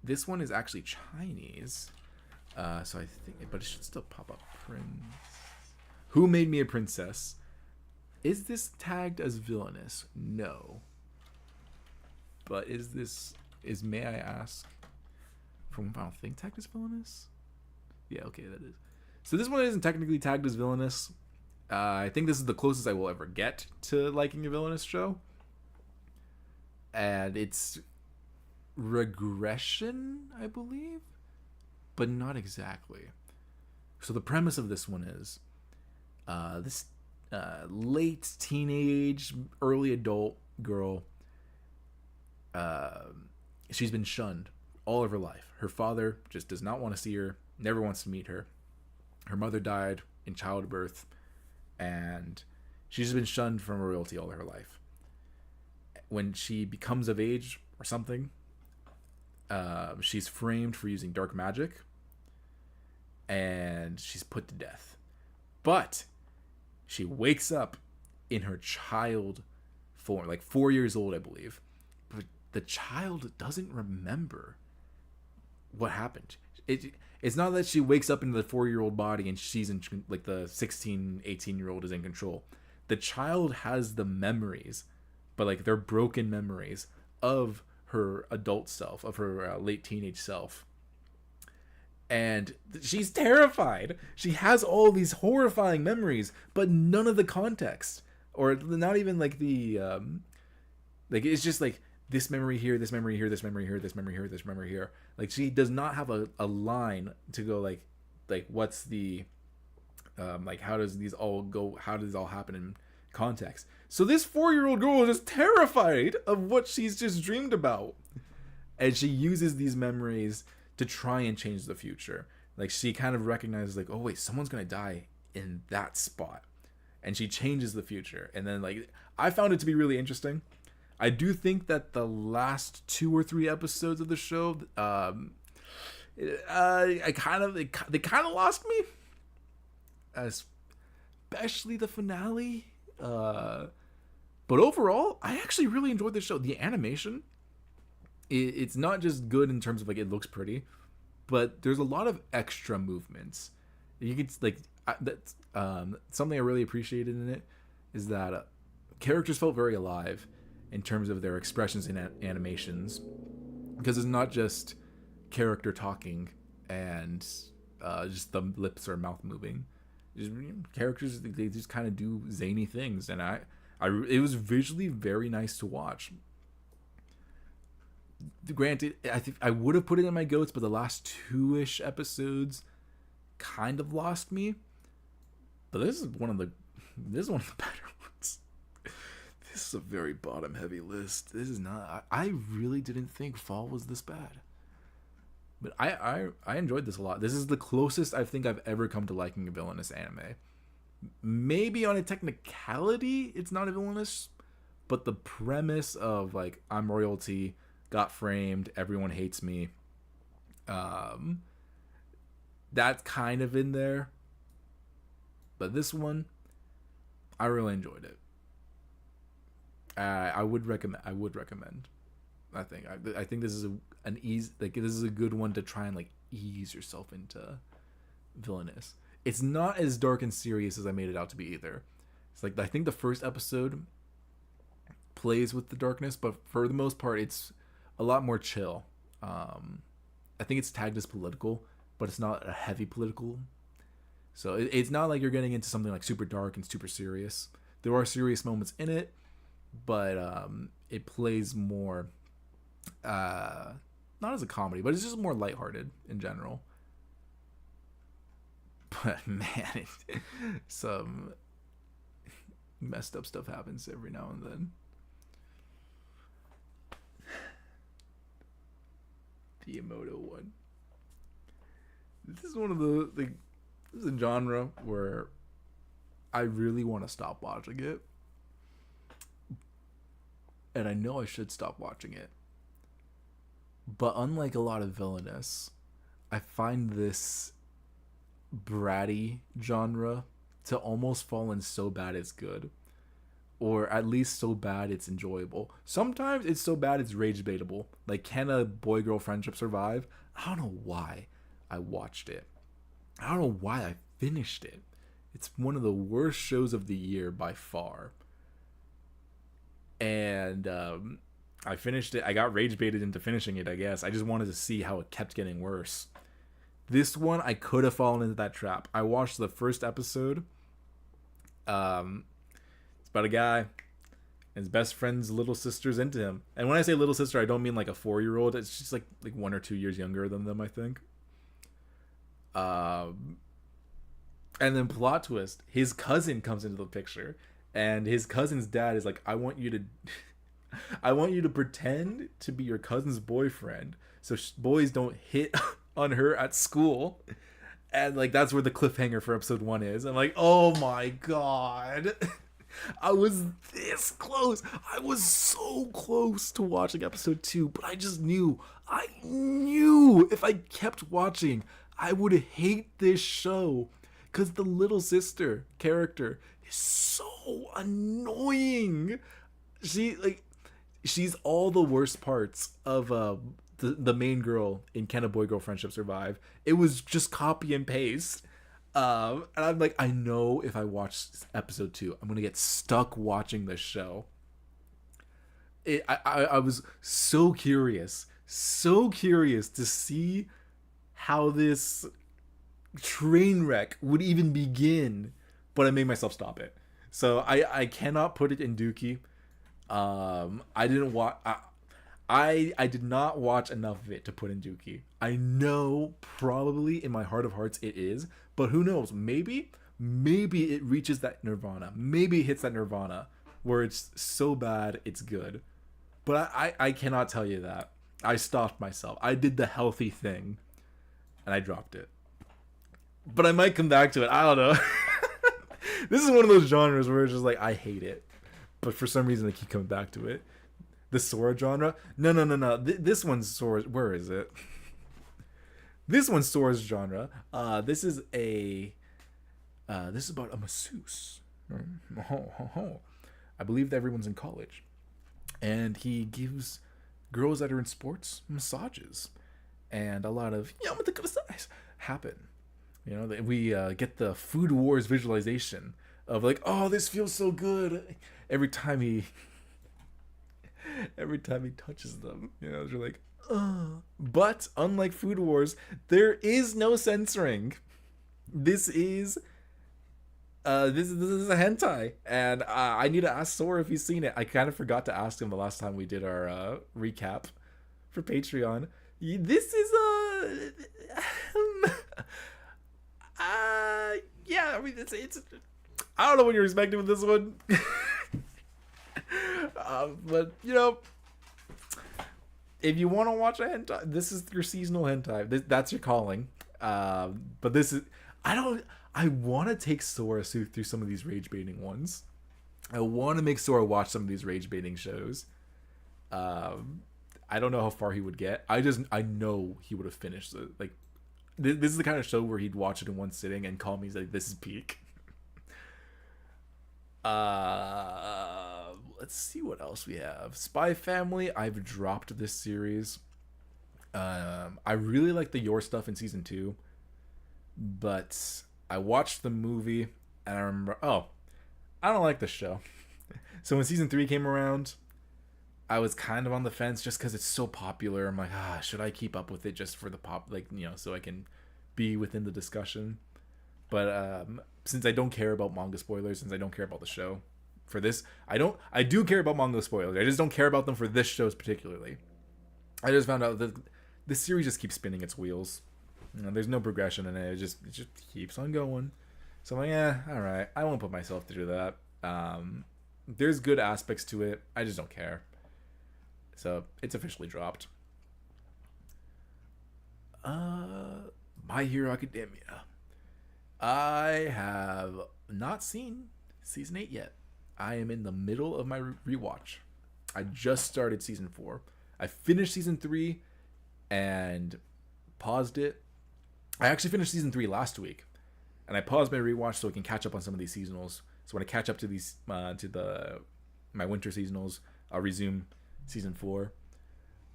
This one is actually Chinese, so I think, but it should still pop up. Prince. Who Made Me a Princess? Is this tagged as villainous? No. But may I ask, from Final Thing tagged as villainous? Yeah, okay, that is. So this one isn't technically tagged as villainous. I think this is the closest I will ever get to liking a villainous show. And it's regression, I believe, but not exactly. So the premise of this one is this late teenage, early adult girl, she's been shunned all of her life. Her father just does not want to see her, never wants to meet her. Her mother died in childbirth, and she's been shunned from royalty all her life. When she becomes of age or something, she's framed for using dark magic, and she's put to death. But she wakes up in her child form, like 4 years old, I believe. But the child doesn't remember what happened. It's not that she wakes up into the 4-year-old body and she's in, like, the 16, 18-year-old is in control. The child has the memories, but like they're broken memories of her adult self, of her late teenage self. And she's terrified. She has all these horrifying memories, but none of the context, or not even like the like, it's just like this memory here, this memory here, this memory here, this memory here, this memory here. Like, she does not have a line to go like what's the like, how does these all go, how does this all happen in context. So this 4-year-old girl is just terrified of what she's just dreamed about, and she uses these memories to try and change the future. Like, she kind of recognizes, like, oh wait, someone's gonna die in that spot, and she changes the future. And then, like, I found it to be really interesting. I do think that the last 2 or 3 episodes of the show, they kind of lost me, especially the finale. But overall, I actually really enjoyed the show. The animation, it's not just good in terms of, like, it looks pretty, but there's a lot of extra movements. You can, like, that's something I really appreciated in it, is that characters felt very alive. in terms of their expressions in animations, because it's not just character talking and just the lips or mouth moving. Just, characters, they just kind of do zany things, and it was visually very nice to watch. Granted, I think I would have put it in my goats, but the last 2-ish episodes kind of lost me. But this is one of the better ones. This is a very bottom heavy list. This is not. I really didn't think Fall was this bad. But I enjoyed this a lot. This is the closest I think I've ever come to liking a villainous anime. Maybe on a technicality, it's not a villainous, but the premise of like I'm royalty, got framed, everyone hates me. That's kind of in there. But this one, I really enjoyed it. I would recommend. I think this is this is a good one to try and like ease yourself into villainous. It's not as dark and serious as I made it out to be either. It's like I think the first episode plays with the darkness, but for the most part, it's a lot more chill. I think it's tagged as political, but it's not a heavy political. So it's not like you're getting into something like super dark and super serious. There are serious moments in it, but it plays more, not as a comedy, but it's just more lighthearted in general. But man, some messed up stuff happens every now and then. The Emoto one. This is one of this is a genre where I really want to stop watching it. And I know I should stop watching it. But unlike a lot of villainous, I find this bratty genre to almost fall in so bad it's good. Or at least so bad it's enjoyable. Sometimes it's so bad it's rage baitable. Like, can a boy-girl friendship survive? I don't know why I watched it. I don't know why I finished it. It's one of the worst shows of the year by far. And I finished it. I got rage baited into finishing it, I guess. I just wanted to see how it kept getting worse. This one, I could have fallen into that trap. I watched the first episode. It's about a guy and his best friend's little sister's into him. And when I say little sister, I don't mean like a 4-year-old. It's just like 1 or 2 years younger than them, I think. And then plot twist, his cousin comes into the picture, and his cousin's dad is like, I want you to pretend to be your cousin's boyfriend so boys don't hit on her at school. And like that's where the cliffhanger for episode 1 is. I'm like, oh my god. I was this close. I was so close to watching episode 2, but I knew if I kept watching, I would hate this show. Because the little sister character is so annoying. She's all the worst parts of the main girl in Can a Boy Girl Friendship Survive. It was just copy and paste. And I'm like, I know if I watch episode 2, I'm gonna get stuck watching this show. I was so curious to see how this train wreck would even begin, but I made myself stop it. So I cannot put it in Dookie. I didn't watch. I did not watch enough of it to put in Dookie. I know probably in my heart of hearts it is, but who knows? Maybe it reaches that nirvana. Maybe it hits that nirvana where it's so bad it's good. But I cannot tell you that. I stopped myself. I did the healthy thing, and I dropped it. But I might come back to it. I don't know. This is one of those genres where it's just like, I hate it. But for some reason, I keep coming back to it. The Sora genre? No. This one's Sora's. Where is it? This one's Sora's genre. This is about a masseuse. I believe that everyone's in college. And he gives girls that are in sports massages. And a lot of happen. You know, we get the Food Wars visualization of like, oh, this feels so good. Every time he Every time he touches them, they're like, ugh. But unlike Food Wars, there is no censoring. This is this is a hentai, and I need to ask Sora if he's seen it. I kind of forgot to ask him the last time we did our recap for Patreon. This is yeah. I mean, it's. I don't know what you're expecting with this one, but if you want to watch a hentai, this is your seasonal hentai. That's your calling. But this is. I want to take Sora through some of these rage baiting ones. I want to make Sora watch some of these rage baiting shows. I don't know how far he would get. I know he would have finished it. Like, this is the kind of show where he'd watch it in one sitting and call me like, "This is peak." Let's see what else we have. Spy Family. I've dropped this series. I really like the Your stuff in season 2, but I watched the movie and I remember, I don't like this show. So when season 3 came around, I was kind of on the fence just because it's so popular. I'm like, should I keep up with it just for the pop, so I can be within the discussion? But since I don't care about manga spoilers, since I don't care about the show, for this, I do care about manga spoilers. I just don't care about them for this show particularly. I just found out that this series just keeps spinning its wheels. There's no progression in it. It just keeps on going. So I'm like, all right. I won't put myself through that. There's good aspects to it. I just don't care. So it's officially dropped. My Hero Academia. I have not seen season 8 yet. I am in the middle of my rewatch. I just started season 4. I finished season 3 and paused it. I actually finished season 3 last week, and I paused my rewatch so I can catch up on some of these seasonals. So when I catch up to these my winter seasonals, I'll resume season 4.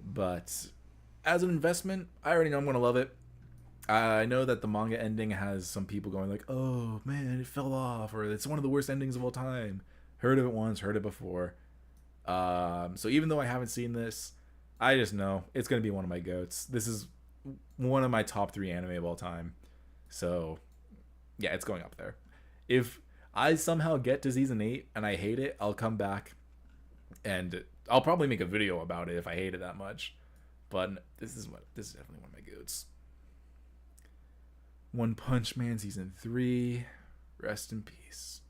But as an investment, I already know I'm gonna love it. I know that the manga ending has some people going like, "Oh man, it fell off," or "It's one of the worst endings of all time." Heard of it once, heard it before. So even though I haven't seen this, I just know it's gonna be one of my goats. This is one of my top 3 anime of all time. So yeah, it's going up there. If I somehow get to season 8 and I hate it, I'll come back and I'll probably make a video about it if I hate it that much. But this is definitely one of my goats. One Punch Man season 3. Rest in peace.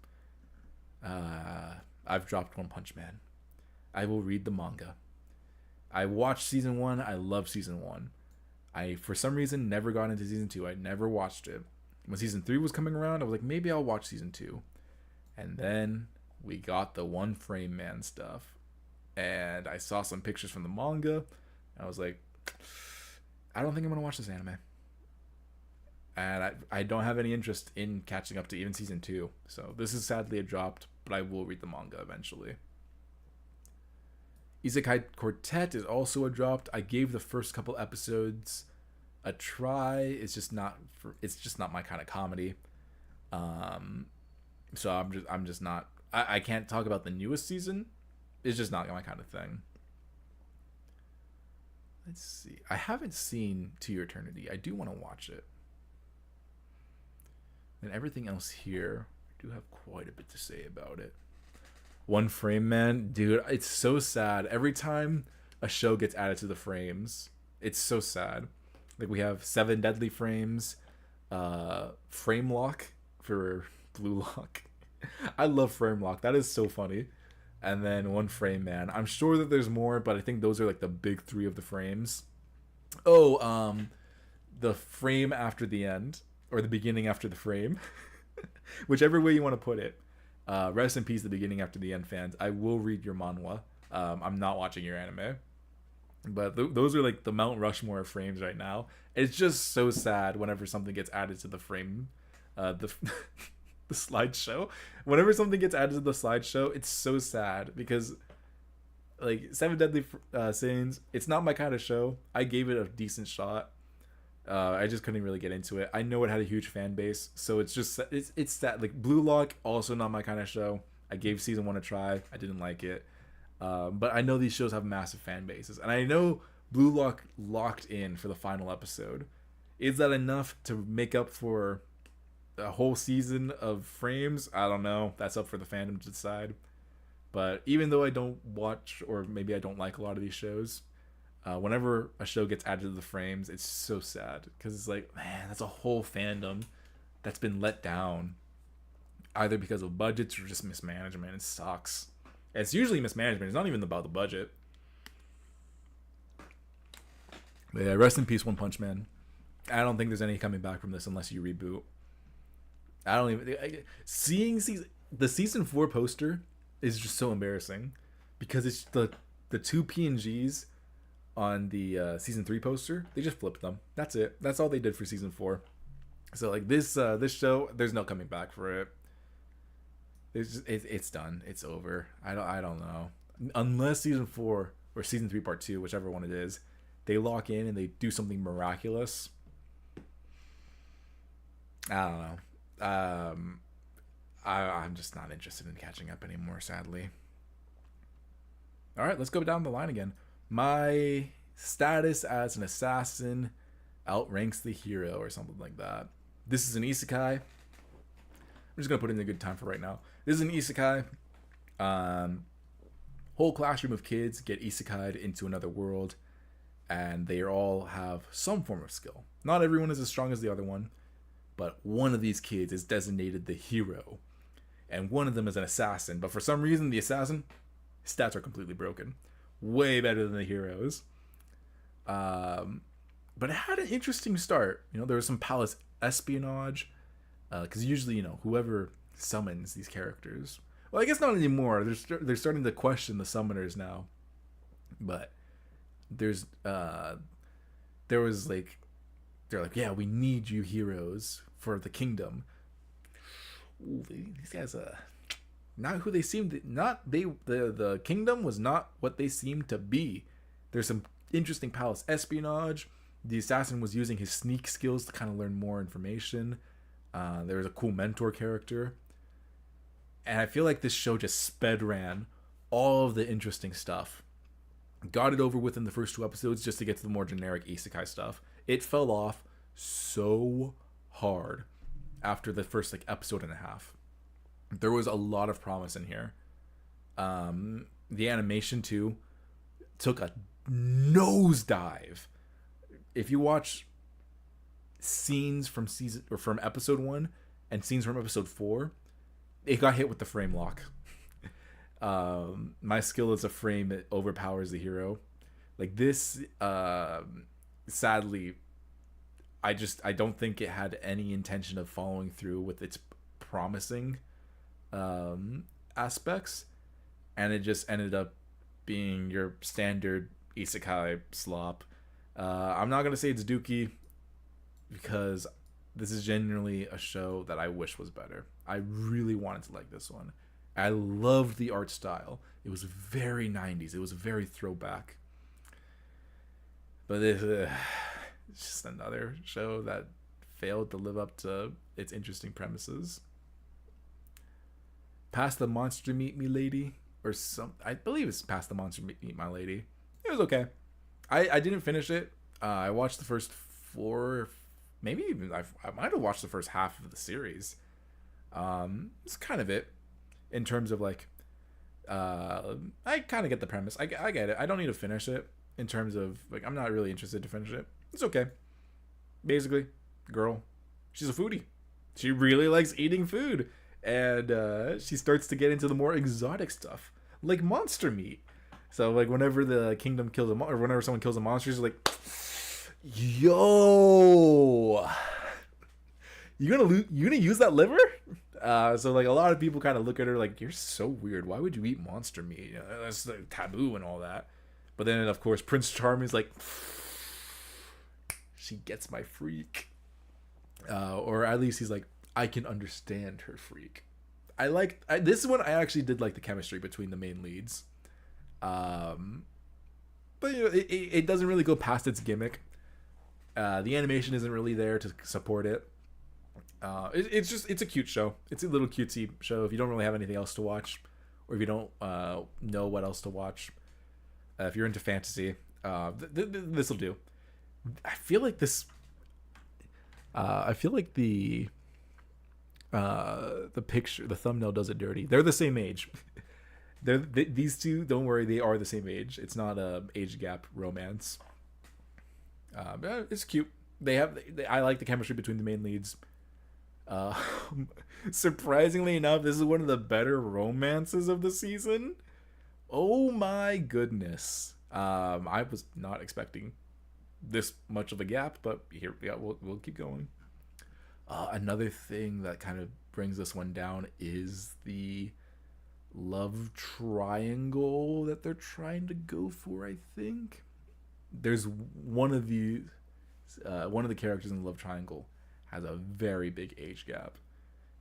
I've dropped One Punch Man. I will read the manga. I watched season 1. I love season 1. I, for some reason, never got into season 2. I never watched it. When season 3 was coming around, I was like, maybe I'll watch season 2. And then we got the One Frame Man stuff. And I saw some pictures from the manga. And I was like, I don't think I'm going to watch this anime. And I don't have any interest in catching up to even season 2. So this is sadly a dropped, but I will read the manga eventually. Isekai Quartet is also a dropped. I gave the first couple episodes a try. It's just not my kind of comedy. So I'm just not. I can't talk about the newest season. It's just not my kind of thing. Let's see. I haven't seen To Your Eternity. I do want to watch it. And everything else here, I do have quite a bit to say about it. One Frame Man, dude, it's so sad. Every time a show gets added to the frames, it's so sad. Like we have 7 Deadly Frames, Frame Lock for Blue Lock. I love Frame Lock. That is so funny. And then One Frame Man. I'm sure that there's more, but I think those are like the big 3 of the frames. Oh, the frame after the end, or the beginning after the frame. Whichever way you want to put it. Rest in peace, the beginning after the end fans. I will read your manhwa. I'm not watching your anime. But those are like the Mount Rushmore of frames right now. It's just so sad whenever something gets added to the frame. The slideshow. Whenever something gets added to the slideshow, it's so sad because like 7 Deadly Sins, it's not my kind of show. I gave it a decent shot. I just couldn't really get into it. I know it had a huge fan base, so it's sad. Like Blue Lock, also not my kind of show. I gave season 1 a try. I didn't like it. But I know these shows have massive fan bases, and I know Blue Lock locked in for the final episode. Is that enough to make up for a whole season of frames? I don't know. That's up for the fandom to decide. But even though I don't watch, or maybe I don't like a lot of these shows, whenever a show gets added to the frames, it's so sad. Because it's like, man, that's a whole fandom that's been let down. Either because of budgets or just mismanagement. It sucks. It's usually mismanagement. It's not even about the budget. But yeah, rest in peace, One Punch Man. I don't think there's any coming back from this unless you reboot. I don't even... Seeing the season 4 poster is just so embarrassing. Because it's the two PNGs on the season 3 poster. They just flipped them. That's it. That's all they did for season 4. So like this show, there's no coming back for it. It's done. It's over. I don't know. Unless season 4 or season 3 part 2, whichever one it is, they lock in and they do something miraculous. I don't know. I'm just not interested in catching up anymore, sadly. All right, let's go down the line again. My status as an assassin outranks the hero or something like that. This is an isekai. I'm just going to put in a good time for right now. This is an isekai. Whole classroom of kids get isekai'd into another world, and they all have some form of skill. Not everyone is as strong as the other one, but one of these kids is designated the hero, and one of them is an assassin. But for some reason, the assassin stats are completely broken. Way better than the heroes. But it had an interesting start. There was some palace espionage. Because usually, whoever summons these characters... Well, I guess not anymore. They're starting to question the summoners now. But there was like... They're like, yeah, we need you heroes for the kingdom. Ooh, these guys... not who they seemed... The kingdom was not what they seemed to be. There's some interesting palace espionage. The assassin was using his sneak skills to kind of learn more information. There was a cool mentor character. And I feel like this show just sped ran all of the interesting stuff. Got it over within the first 2 episodes just to get to the more generic isekai stuff. It fell off so hard after the first episode and a half. There was a lot of promise in here. The animation too took a nosedive. If you watch scenes from episode 1 and scenes from episode 4, it got hit with the frame lock. My skill as a frame, it overpowers the hero. Like this, sadly, I don't think it had any intention of following through with its promising aspects, and it just ended up being your standard isekai slop. I'm not gonna say it's dookie, because this is genuinely a show that I wish was better. I really wanted to like this one. I loved the art style. It was very 90s. It was very throwback. But it's just another show that failed to live up to its interesting premises. Past the Monster Meet Me Lady, or some, I believe it's Past the Monster Meet My Lady. It was okay. I didn't finish it. I watched the first 4, maybe even I might have watched the first half of the series. It's kind of it in terms of like, I kind of get the premise. I get it. I don't need to finish it in terms of like, I'm not really interested to finish it. It's okay. Basically, girl, she's a foodie. She really likes eating food, and she starts to get into the more exotic stuff like monster meat. So like whenever the kingdom kills or whenever someone kills a monster, she's like, yo, you gonna use that liver? So like a lot of people kind of look at her like, you're so weird. Why would you eat monster meat? That's like taboo and all that. But then of course Prince Charming's like, she gets my freak. Or at least he's like, I can understand her freak. This one I actually did like the chemistry between the main leads. But it doesn't really go past its gimmick. The animation isn't really there to support it. It's a cute show. It's a little cutesy show if you don't really have anything else to watch, or if you don't know what else to watch, if you're into fantasy, this will do. I feel like this. I feel like the picture, the thumbnail does it dirty. They're the same age. These two. Don't worry, they are the same age. It's not a age gap romance. It's cute. I like the chemistry between the main leads. Uh, Surprisingly enough, this is one of the better romances of the season. Oh my goodness. I was not expecting this much of a gap, but here we go. We'll keep going. Another thing that kind of brings this one down is the love triangle that they're trying to go for. I think there's one of the characters in the love triangle has a very big age gap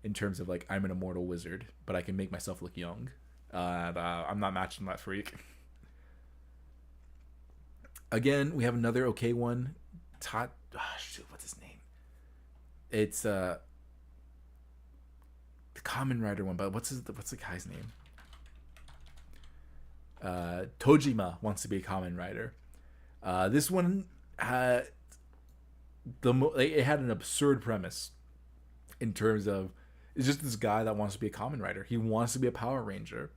in terms of like, I'm an immortal wizard, but I can make myself look young, and I'm not matching that freak. Again, we have another okay one. What's his name? It's the Kamen Rider one, but what's the guy's name? Tojima wants to be a Kamen Rider. This one had it had an absurd premise in terms of, it's just this guy that wants to be a Kamen Rider. He wants to be a Power Ranger,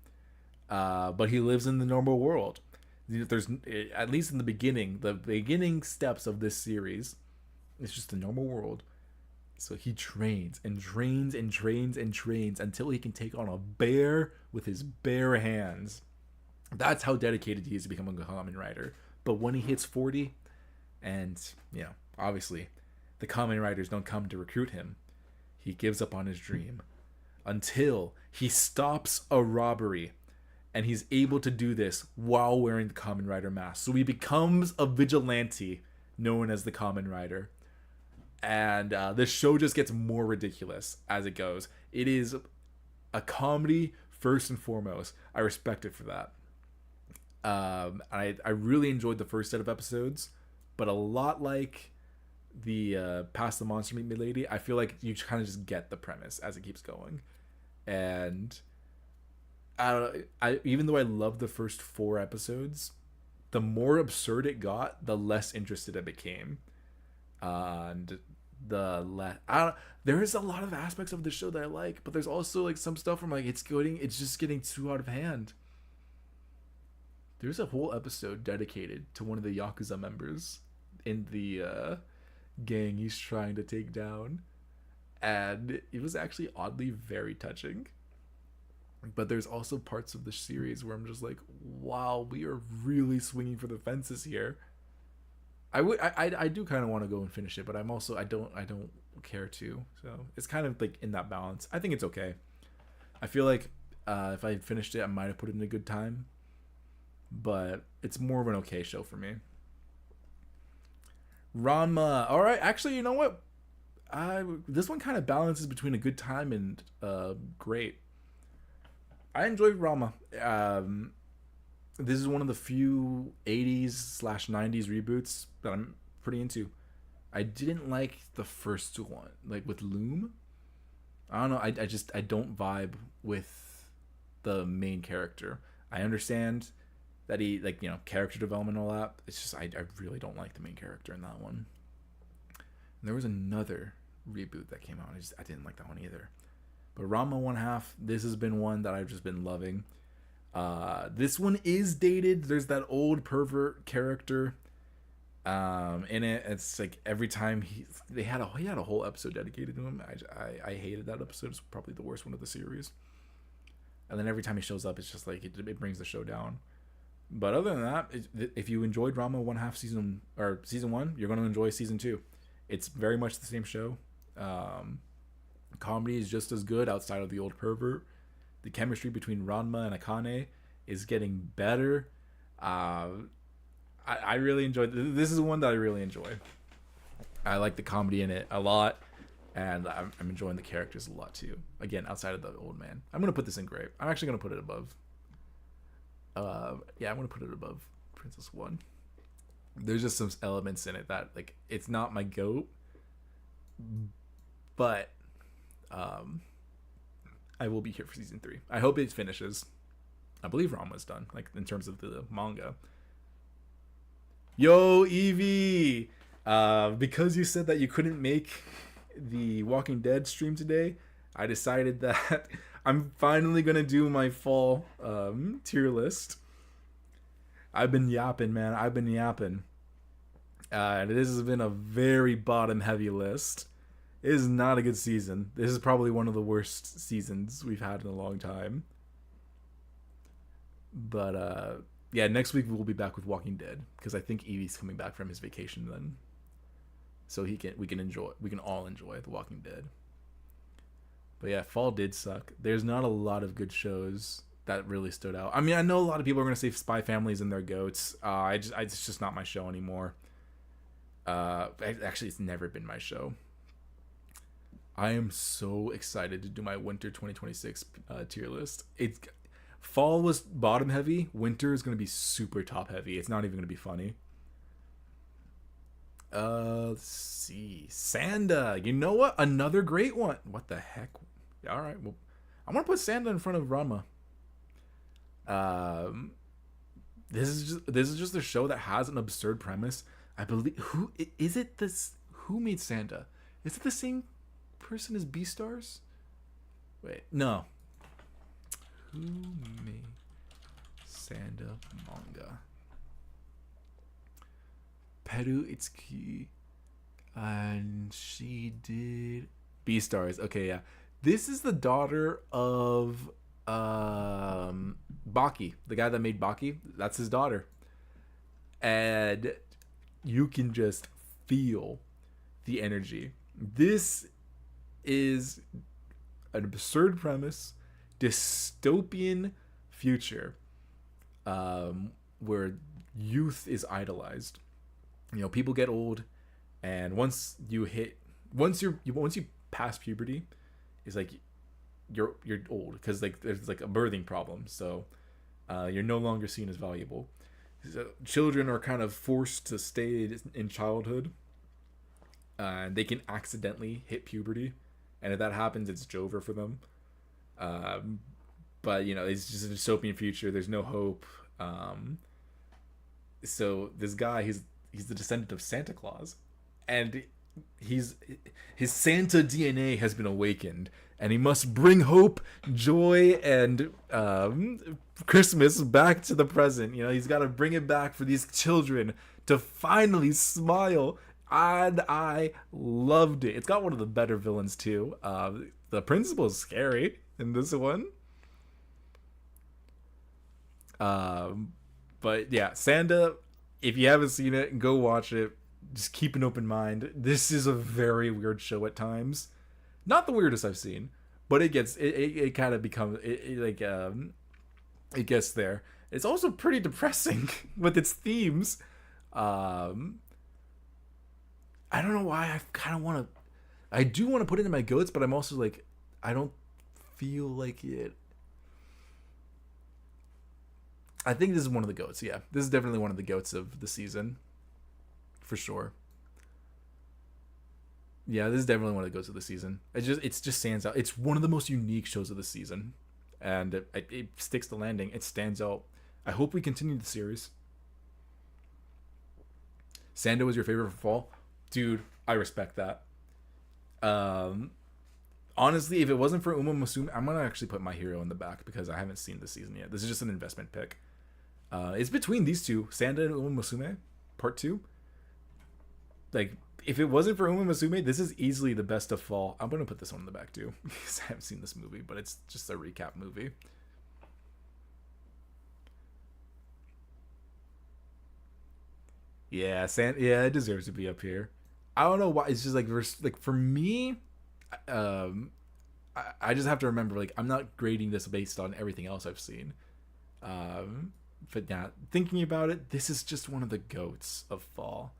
but he lives in the normal world. There's, at least in the beginning steps of this series, it's just the normal world. So he trains and trains and trains and trains until he can take on a bear with his bare hands. That's how dedicated he is to becoming a Kamen Rider. But when he hits 40, and obviously the Kamen Riders don't come to recruit him, he gives up on his dream until he stops a robbery. And he's able to do this while wearing the Kamen Rider mask. So he becomes a vigilante known as the Kamen Rider. And this show just gets more ridiculous as it goes. It is a comedy first and foremost. I respect it for that. I really enjoyed the first set of episodes. But a lot like the Past the Monster Meet Me Lady, I feel like you kind of just get the premise as it keeps going. And even though I loved the first 4 episodes, the more absurd it got, the less interested I became. And there is a lot of aspects of the show that I like, but there's also like some stuff where I'm like, it's just getting too out of hand. There's a whole episode dedicated to one of the Yakuza members in the gang he's trying to take down, and it was actually oddly very touching. But there's also parts of the series where I'm just like, wow, we are really swinging for the fences here. I do kind of want to go and finish it, but I don't care to. So it's kind of like in that balance. I think it's okay. I feel like if I had finished it, I might have put it in a good time, but it's more of an okay show for me. Ranma. All right, actually, you know what? This one kind of balances between a good time and great. I enjoyed Ranma. This is one of the few 80s/90s reboots that I'm pretty into. I didn't like the first one, like with Loom. I don't know. I don't vibe with the main character. I understand that he, like, character development and all that. It's just I really don't like the main character in that one. And there was another reboot that came out. I didn't like that one either. But Ranma 1/2, this has been one that I've just been loving. This one is dated. There's that old pervert character in it. It's like every time he had a whole episode dedicated to him. I hated that episode. It's probably the worst one of the series. And then every time he shows up, it's just like it brings the show down. But other than that, if you enjoyed Ranma 1/2 season 1, you're going to enjoy season 2. It's very much the same show. Comedy is just as good outside of the old pervert. The chemistry between Ranma and Akane is getting better. I really enjoyed this. Is one that I really enjoy. I like the comedy in it a lot, and I'm enjoying the characters a lot too. Again, outside of the old man. I'm going to put this in great. I'm actually going to put it above. I'm going to put it above Princess 1. There's just some elements in it that, like, it's not my goat, but I will be here for season 3. I hope it finishes. I believe Ranma's done, like in terms of the manga. Yo, Eevee! Because you said that you couldn't make the Walking Dead stream today, I decided that I'm finally gonna do my fall tier list. I've been yapping, man. I've been yapping. This has been a very bottom heavy list. It is not a good season. This is probably one of the worst seasons we've had in a long time. But yeah, next week we'll be back with Walking Dead because I think Eevee's coming back from his vacation then, so we can all enjoy The Walking Dead. But yeah, fall did suck. There's not a lot of good shows that really stood out. I mean, I know a lot of people are gonna say Spy Families and their goats. It's just not my show anymore. Actually, it's never been my show. I am so excited to do my winter 2026 tier list. Fall was bottom heavy. Winter is going to be super top heavy. It's not even going to be funny. Let's see. Sanda. You know what? Another great one. What the heck? All right. Well, I want to put Sanda in front of Rama. This is just a show that has an absurd premise. I believe who is it? Who made Sanda? Is it the same person as Beastars? Wait, no. Who made Sanda manga? Peru Itsuki, and she did Beastars. Okay, yeah. This is the daughter of Baki, the guy that made Baki. That's his daughter, and you can just feel the energy. This is an absurd premise, dystopian future, where youth is idolized. You know, people get old, and once you pass puberty, it's like you're old because like there's like a birthing problem, so you're no longer seen as valuable. So children are kind of forced to stay in childhood, and they can accidentally hit puberty, and if that happens, it's over for them. But you know, it's just a dystopian future. There's no hope. So this guy, he's the descendant of Santa Claus, and his Santa DNA has been awakened, and he must bring hope, joy, and Christmas back to the present. You know, he's got to bring it back for these children to finally smile. And I loved it. It's got one of the better villains too. The principal is scary in this one. But yeah, Sanda, if you haven't seen it, go watch it. Just keep an open mind. This is a very weird show at times. Not the weirdest I've seen, but it kind of becomes it gets there. It's also pretty depressing with its themes. I don't know why I do want to put it in my goats, but I'm also like, I don't feel like it. I think this is one of the goats. Yeah, this is definitely one of the goats of the season, for sure. Yeah, this is definitely one of the goats of the season. It just stands out. It's one of the most unique shows of the season, and it sticks the landing. It stands out. I hope we continue the series. Sanda was your favorite for fall, dude. I respect that. Honestly, if it wasn't for Uma Musume, I'm gonna actually put My Hero in the back because I haven't seen this season yet. This is just an investment pick. It's between these two, Sanda and Uma Musume, part 2. Like, if it wasn't for Uma Musume, this is easily the best of fall. I'm gonna put this one in the back too because I haven't seen this movie, but it's just a recap movie. Yeah, it deserves to be up here. I don't know why. It's just like for me, I just have to remember, like, I'm not grading this based on everything else I've seen. But yeah, thinking about it, this is just one of the goats of fall.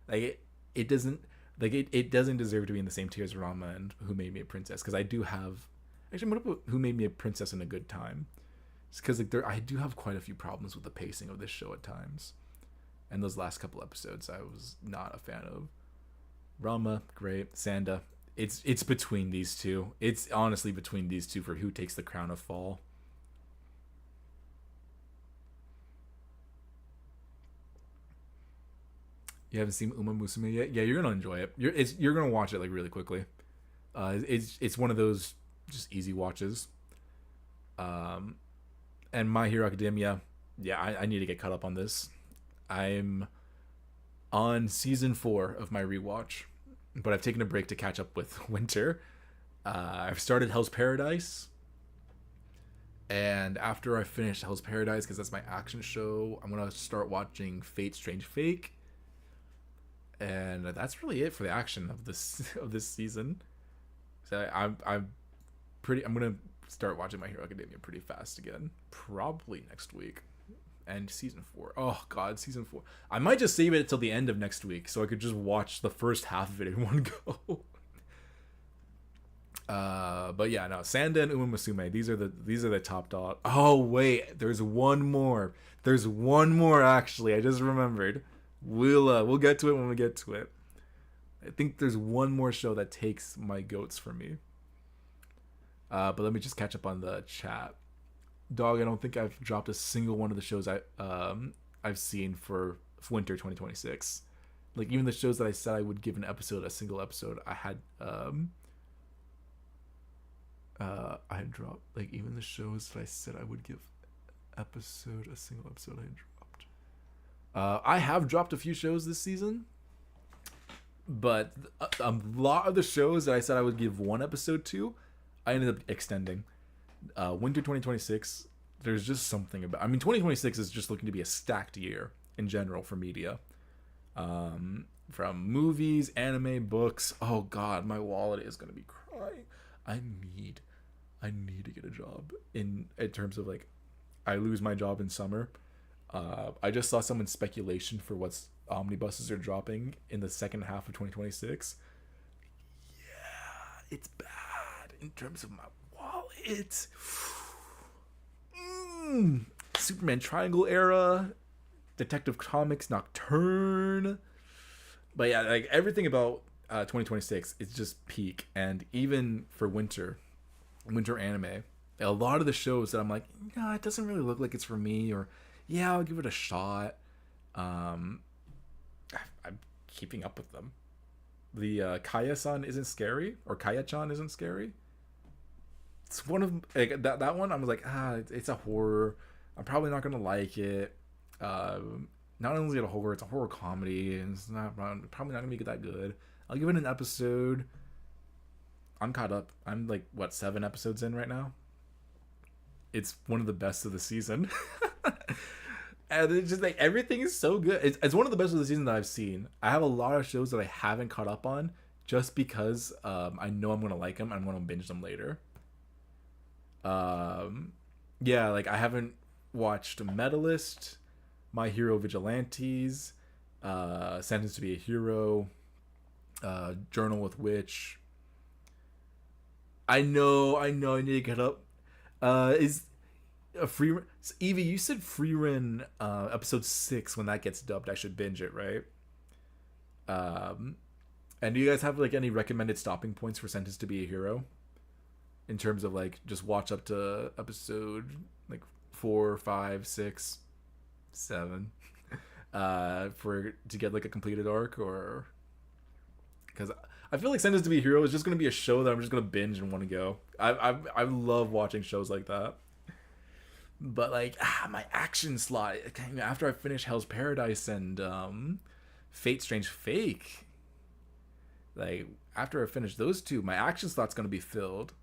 Like it doesn't deserve to be in the same tier as Rama and Who Made Me a Princess, because I do have. Actually, I'm gonna put Who Made Me a Princess in a good time. It's because like I do have quite a few problems with the pacing of this show at times, and those last couple episodes I was not a fan of. Rama, great. Sanda, it's between these two. It's honestly between these two for who takes the crown of fall. You haven't seen Uma Musume yet? Yeah, you're gonna enjoy it. You're gonna watch it like really quickly. It's one of those just easy watches. Um, and My Hero Academia, yeah, I need to get caught up on this. I'm on season 4 of my rewatch, but I've taken a break to catch up with Winter. I've started Hell's Paradise, and after I finish Hell's Paradise, because that's my action show, I'm gonna start watching Fate Strange Fake, and that's really it for the action of this season. So I'm gonna start watching My Hero Academia pretty fast again, probably next week. And season 4, oh god, season 4. I might just save it till the end of next week so I could just watch the first half of it in one go. But yeah, no, Sanda and Uma Musume, these are the top dog. Oh wait, there's one more. There's one more actually. I just remembered. We'll get to it when we get to it. I think there's one more show that takes my goats for me. But let me just catch up on the chat. Dog, I don't think I've dropped a single one of the shows I've seen for winter 2026. Like even the shows that I said I would give an episode, a single episode, I had dropped. Like even the shows that I said I would give a single episode, I had dropped. I have dropped a few shows this season, but a lot of the shows that I said I would give one episode to, I ended up extending. Winter 2026, there's just something about. I mean, 2026 is just looking to be a stacked year in general for media. From movies, anime, books. Oh God, my wallet is gonna be crying. I need to get a job in terms of like, I lose my job in summer. I just saw someone's speculation for what's omnibuses are dropping in the second half of 2026. Yeah, it's bad in terms of my wallet. Superman Triangle era, Detective Comics Nocturne. But yeah, like everything about 2026 is just peak. And even for winter anime, a lot of the shows that I'm like, no, it doesn't really look like it's for me, or yeah, I'll give it a shot. I'm keeping up with them. The Kaya-san isn't scary, or Kaya-chan isn't scary. It's one of like, that one. I was like, it's a horror. I'm probably not gonna like it. Not only is it a horror, it's a horror comedy, and it's probably not gonna be that good. I'll give it an episode. I'm caught up. I'm like 7 episodes in right now. It's one of the best of the season. And it's just like everything is so good. It's one of the best of the season that I've seen. I have a lot of shows that I haven't caught up on just because I know I'm gonna like them and I'm gonna binge them later. Yeah, like I haven't watched Medalist, My Hero Vigilantes, Sentenced to be a Hero, Journal with Witch. I know, I need to get up. Is a free so Eevee, you said Freerun episode 6 when that gets dubbed I should binge it, right? And do you guys have like any recommended stopping points for Sentenced to be a Hero? In terms of like just watch up to episode like 4, 5, 6, 7 for to get like a completed arc, or because I feel like Sentenced to be a Hero is just gonna be a show that I'm just gonna binge and want to go. I love watching shows like that. But like my action slot after I finish Hell's Paradise and Fate Strange Fake, like after I finish those two, my action slot's gonna be filled,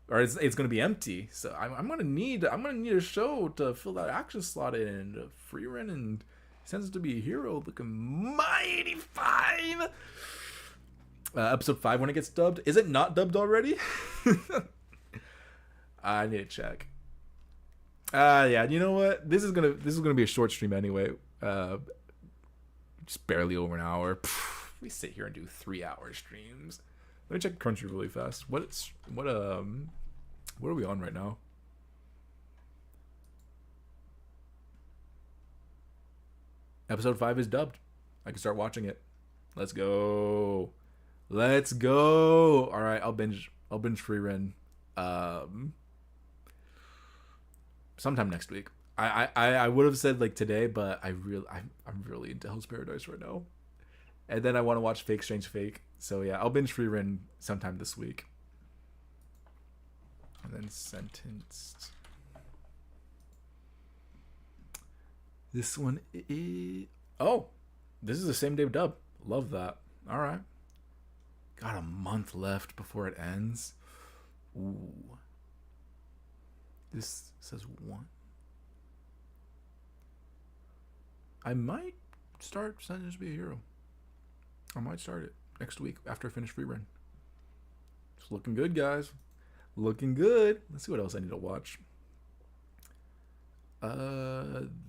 or it's gonna be empty. So I'm gonna need a show to fill that action slot in. And Freerun and Sentenced to be a Hero looking mighty fine. Episode 5 when it gets dubbed. Is it not dubbed already? I need to check. Yeah, you know what? This is gonna be a short stream anyway. Just barely over an hour. We sit here and do 3-hour streams. Let me check Crunchy really fast. What are we on right now? Episode 5 is dubbed. I can start watching it. Let's go. All right, I'll binge Freerun. Sometime next week. I would have said like today, but I'm really into Hell's Paradise right now. And then I want to watch Fake Strange Fake. So yeah, I'll binge Frieren sometime this week. And then Sentenced. This one is... Oh, this is the same day dub. Love that. All right. Got a month left before it ends. Ooh. This says 1. I might start Sentenced to Be a Hero. I might start it next week after I finish Frieren. It's looking good, guys. Looking good. Let's see what else I need to watch.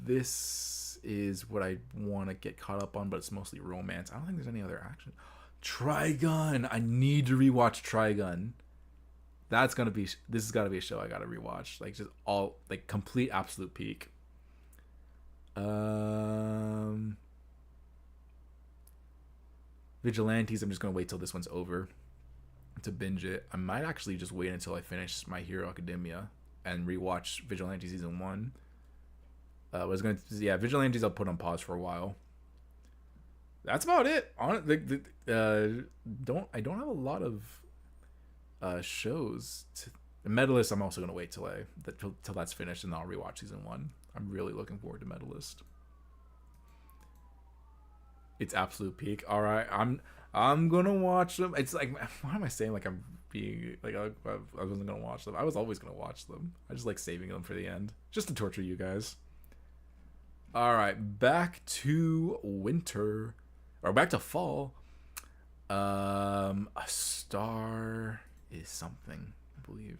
This is what I want to get caught up on, but it's mostly romance. I don't think there's any other action. Trigun. I need to rewatch Trigun. This has got to be a show I got to rewatch. Like just all like complete absolute peak. Vigilantes, I'm just gonna wait till this one's over to binge it. I might actually just wait until I finish My Hero Academia and rewatch Vigilante season 1. Vigilantes I'll put on pause for a while. That's about it. I don't have a lot of shows. Medalist, I'm also gonna wait till that's finished and I'll rewatch season 1. I'm really looking forward to Medalist. It's absolute peak. All right, I'm gonna watch them. It's like, why am I saying like I'm being like I wasn't gonna watch them? I was always gonna watch them. I just like saving them for the end, just to torture you guys. All right, back to winter, or back to fall. A Star is Something, I believe.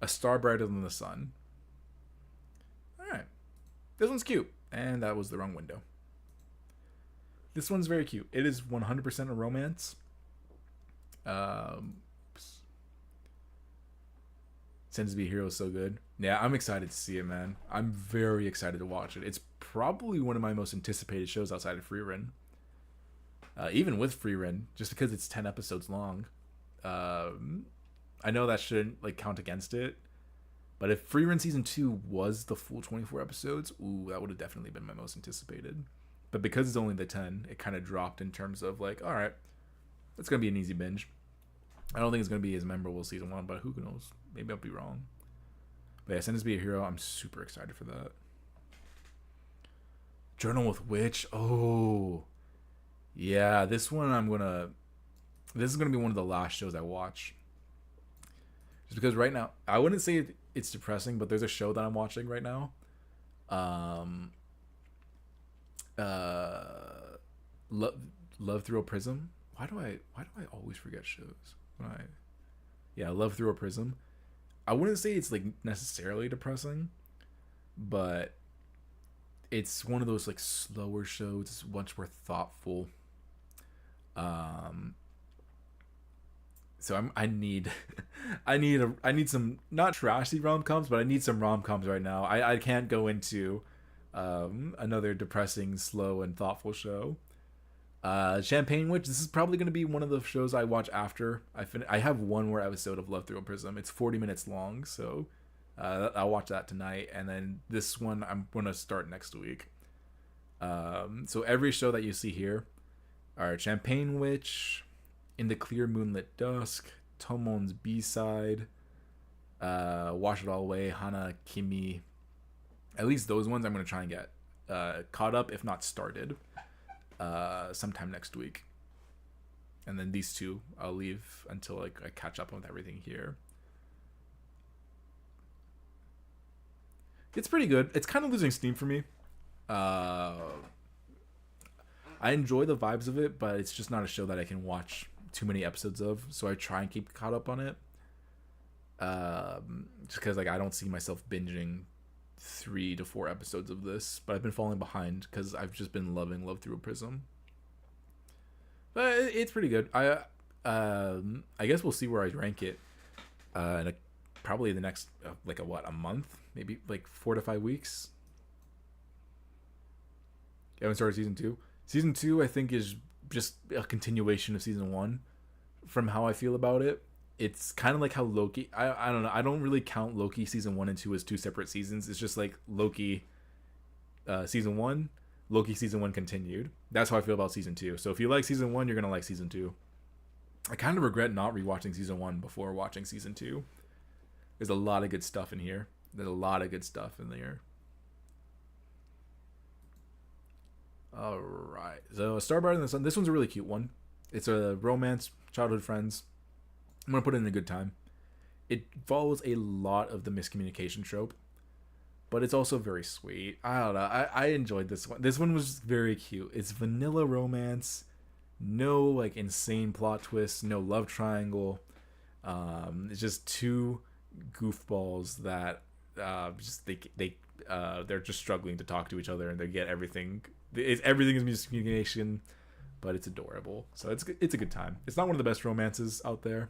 A Star Brighter Than the Sun. All right, this one's cute, and that was the wrong window. This one's very cute. It is 100% a romance. Sends to Be a Hero is so good. Yeah, I'm excited to see it, man. I'm very excited to watch it. It's probably one of my most anticipated shows outside of Frieren. Even with Frieren, just because it's 10 episodes long. I know that shouldn't like count against it, but if Frieren season 2 was the full 24 episodes, ooh, that would have definitely been my most anticipated. But because it's only the 10, it kind of dropped in terms of like, all right, it's going to be an easy binge. I don't think it's going to be as memorable as season 1, but who knows? Maybe I'll be wrong. But yeah, Send Us to Be a Hero, I'm super excited for that. Journal with Witch. Oh, yeah, this is going to be one of the last shows I watch. Just because right now, I wouldn't say it's depressing, but there's a show that I'm watching right now. Love Through a Prism. Why do I always forget shows? Love Through a Prism. I wouldn't say it's like necessarily depressing, but it's one of those like slower shows. It's much more thoughtful. So I need some, not trashy rom-coms, but I need some rom-coms right now. I can't go into another depressing, slow, and thoughtful show. Champagne Witch, this is probably going to be one of the shows I watch after I have one more episode of Love Through a Prism. It's 40 minutes long, so I'll watch that tonight, and then this one I'm going to start next week. So every show that you see here are Champagne Witch, In the Clear Moonlit Dusk, Tomon's B-Side, Wash It All Away, Hana Kimi. At least those ones I'm going to try and get caught up, if not started, sometime next week. And then these two I'll leave until like I catch up with everything here. It's pretty good. It's kind of losing steam for me. I enjoy the vibes of it, but it's just not a show that I can watch too many episodes of, so I try and keep caught up on it. Just because like I don't see myself binging 3 to 4 episodes of this, but I've been falling behind because I've just been loving Love Through a Prism. But it's pretty good. I guess we'll see where I rank it in probably the next a month, maybe like 4 to 5 weeks. You haven't started season 2. Season 2 I think is just a continuation of season 1 from how I feel about it. It's kind of like how Loki, I don't know, I don't really count Loki season 1 and 2 as 2 separate seasons. It's just like Loki season 1, Loki season 1 continued. That's how I feel about season 2. So if you like season 1, you're gonna like season 2. I kind of regret not rewatching season 1 before watching season 2. There's a lot of good stuff in here. There's a lot of good stuff in there. All right. So Star Brighter Than the Sun. This one's a really cute one. It's a romance, childhood friends. I'm going to put it in a good time. It follows a lot of the miscommunication trope, but it's also very sweet. I don't know. I enjoyed this one. This one was very cute. It's vanilla romance. No like insane plot twists. No love triangle. It's just two goofballs that they're just struggling to talk to each other, and they get everything. Everything is miscommunication, but it's adorable. So it's a good time. It's not one of the best romances out there,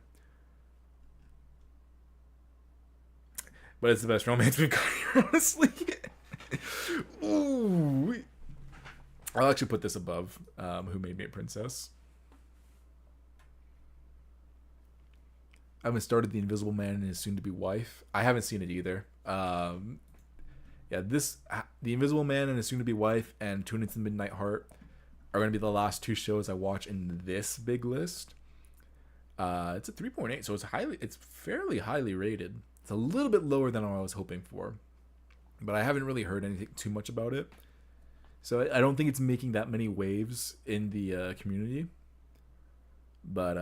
but it's the best romance we've got here, honestly. Ooh, I'll actually put this above Who Made Me a Princess. I haven't started The Invisible Man and His Soon-to-Be Wife. I haven't seen it either. The Invisible Man and His Soon-to-Be Wife and Tune Into the Midnight Heart are going to be the last two shows I watch in this big list. It's a 3.8, so it's fairly highly rated. It's a little bit lower than I was hoping for, but I haven't really heard anything too much about it. So I don't think it's making that many waves in the community. But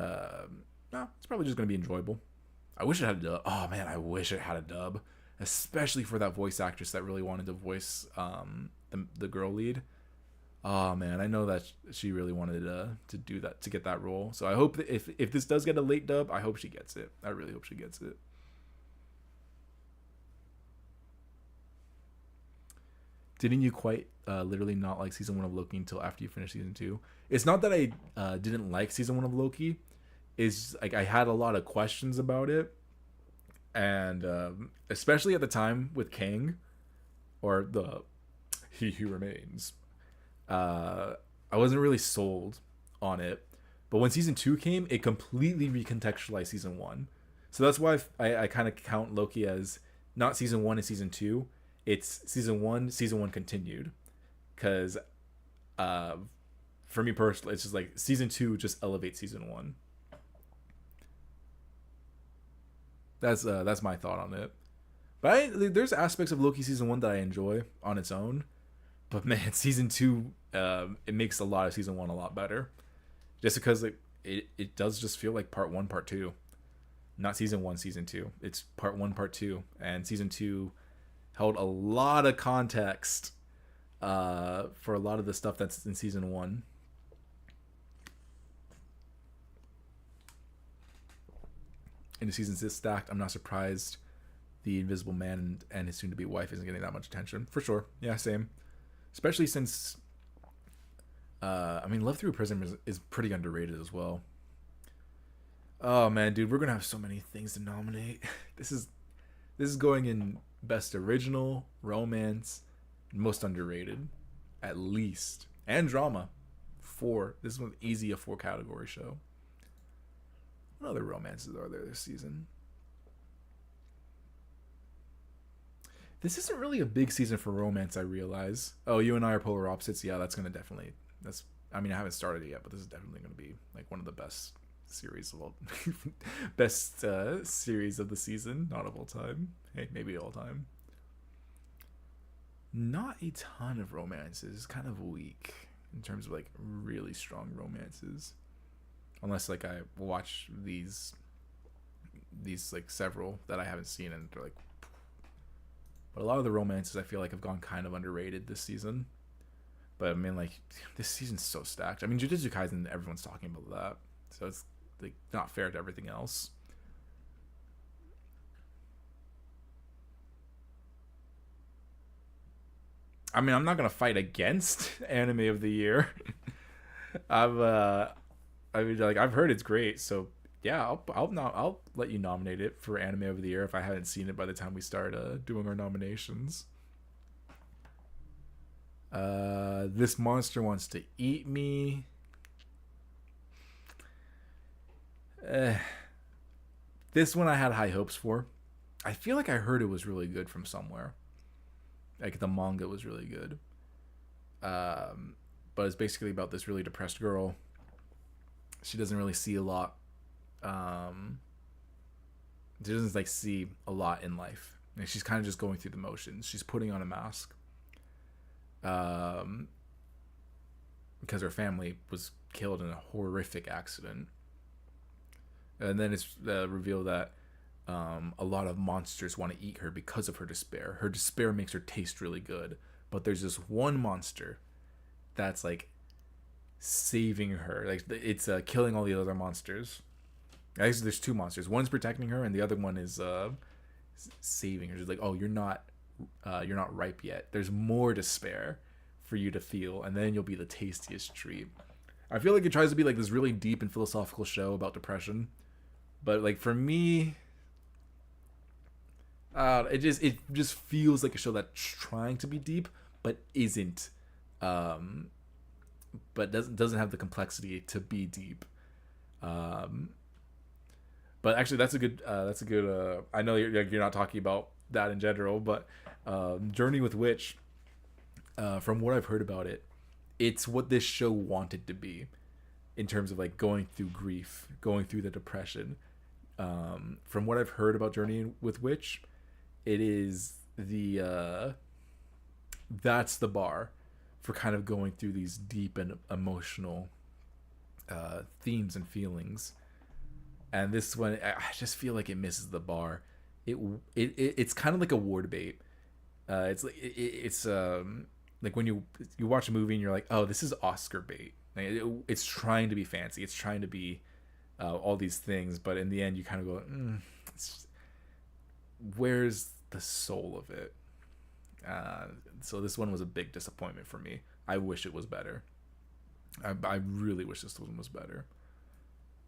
no, it's probably just going to be enjoyable. I wish it had a dub. Oh man, I wish it had a dub, especially for that voice actress that really wanted to voice the girl lead. Oh man, I know that she really wanted to do that, to get that role. So I hope that if this does get a late dub, I hope she gets it. I really hope she gets it. Didn't you quite literally not like season 1 of Loki until after you finished season 2? It's not that I didn't like season 1 of Loki. It's like I had a lot of questions about it, and especially at the time with Kang, or the He Who Remains. I wasn't really sold on it, but when season 2 came, it completely recontextualized season 1. So that's why I kind of count Loki as not season 1 and season 2. It's season 1 continued, because for me personally, it's just like season 2 just elevates season 1. That's my thought on it. But there's aspects of Loki season 1 that I enjoy on its own. But man, season 2, it makes a lot of season 1 a lot better. Just because it does just feel like part 1, part 2. Not season 1, season 2. It's part 1, part 2. And season 2 held a lot of context for a lot of the stuff that's in season 1. And the season's this stacked, I'm not surprised The Invisible Man and his soon-to-be wife isn't getting that much attention. For sure. Yeah, same. Especially since, Love Through Prism is pretty underrated as well. Oh, man, dude, we're going to have so many things to nominate. This is going in Best Original, Romance, Most Underrated, at least. And Drama. 4. This is easy a 4-category show. What other romances are there this season? This isn't really a big season for romance, I realize. Oh, You and I Are Polar Opposites. Yeah, that's going to definitely... I haven't started it yet, but this is definitely going to be like one of the best series of all... best series of the season. Not of all time. Hey, maybe all time. Not a ton of romances. It's kind of weak in terms of like really strong romances. Unless like I watch these like several that I haven't seen, and they're like... But a lot of the romances I feel like have gone kind of underrated this season. But like this season's so stacked. Jujutsu Kaisen, everyone's talking about that, so it's like not fair to everything else. I'm not gonna fight against Anime of the Year. I've heard it's great, so yeah, I'll let you nominate it for Anime of the Year if I hadn't seen it by the time we start doing our nominations. This Monster Wants to Eat Me. This one I had high hopes for. I feel like I heard it was really good from somewhere. Like the manga was really good. But it's basically about this really depressed girl. She doesn't really see a lot. She doesn't like see a lot in life. Like, she's kind of just going through the motions. She's putting on a mask. Because her family was killed in a horrific accident. And then it's revealed that a lot of monsters want to eat her because of her despair. Her despair makes her taste really good. But there's this one monster that's like saving her. Like it's killing all the other monsters. Actually, there's two monsters. One's protecting her, and the other one is saving her. She's like, "Oh, you're not ripe yet. There's more despair for you to feel, and then you'll be the tastiest treat." I feel like it tries to be like this really deep and philosophical show about depression, but like for me, it just feels like a show that's trying to be deep, but isn't, but doesn't have the complexity to be deep. But actually, that's a good. I know you're not talking about that in general, but Journey with Witch, from what I've heard about it, it's what this show wanted to be, in terms of like going through grief, going through the depression. From what I've heard about Journey with Witch, it is that's the bar for kind of going through these deep and emotional themes and feelings. And this one, I just feel like it misses the bar. It's kind of like award bait. It's like when you watch a movie and you're like, oh, this is Oscar bait. Like it's trying to be fancy. It's trying to be all these things, but in the end, you kind of go, where's the soul of it? So this one was a big disappointment for me. I wish it was better. I really wish this one was better.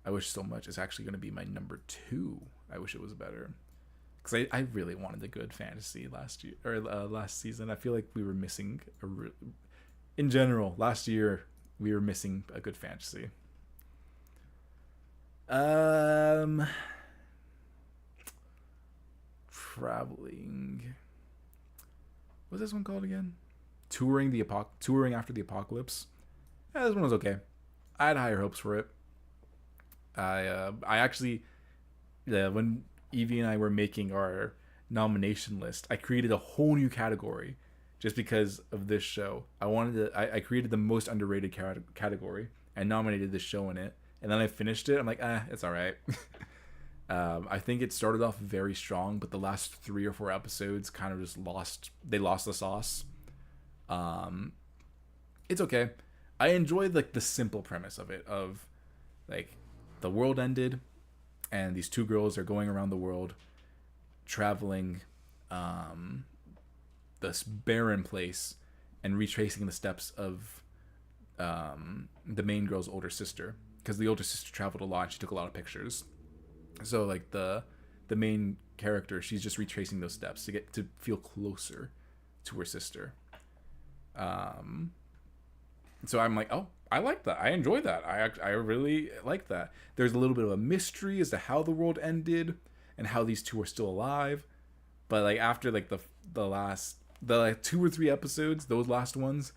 I wish so much. It's actually going to be my number 2. I wish it was better, because I really wanted a good fantasy last year or last season. I feel like we were missing in general last year. We were missing a good fantasy. Traveling. What's this one called again? Touring After the Apocalypse. Yeah, this one was okay. I had higher hopes for it. I actually, when Eevee and I were making our nomination list, I created a whole new category just because of this show. I created the most underrated category and nominated this show in it. And then I finished it. I'm like, it's all right. I think it started off very strong, but the last 3 or 4 episodes kind of just lost the sauce. It's okay. I enjoyed like the simple premise of it, of like the world ended and these 2 girls are going around the world traveling this barren place and retracing the steps of the main girl's older sister, because the older sister traveled a lot and she took a lot of pictures. So like the main character, she's just retracing those steps to get to feel closer to her sister. So I'm like, oh, I like that. I enjoyed that. I really like that. There's a little bit of a mystery as to how the world ended and how these 2 are still alive. But like after like the last like 2 or 3 episodes, those last ones,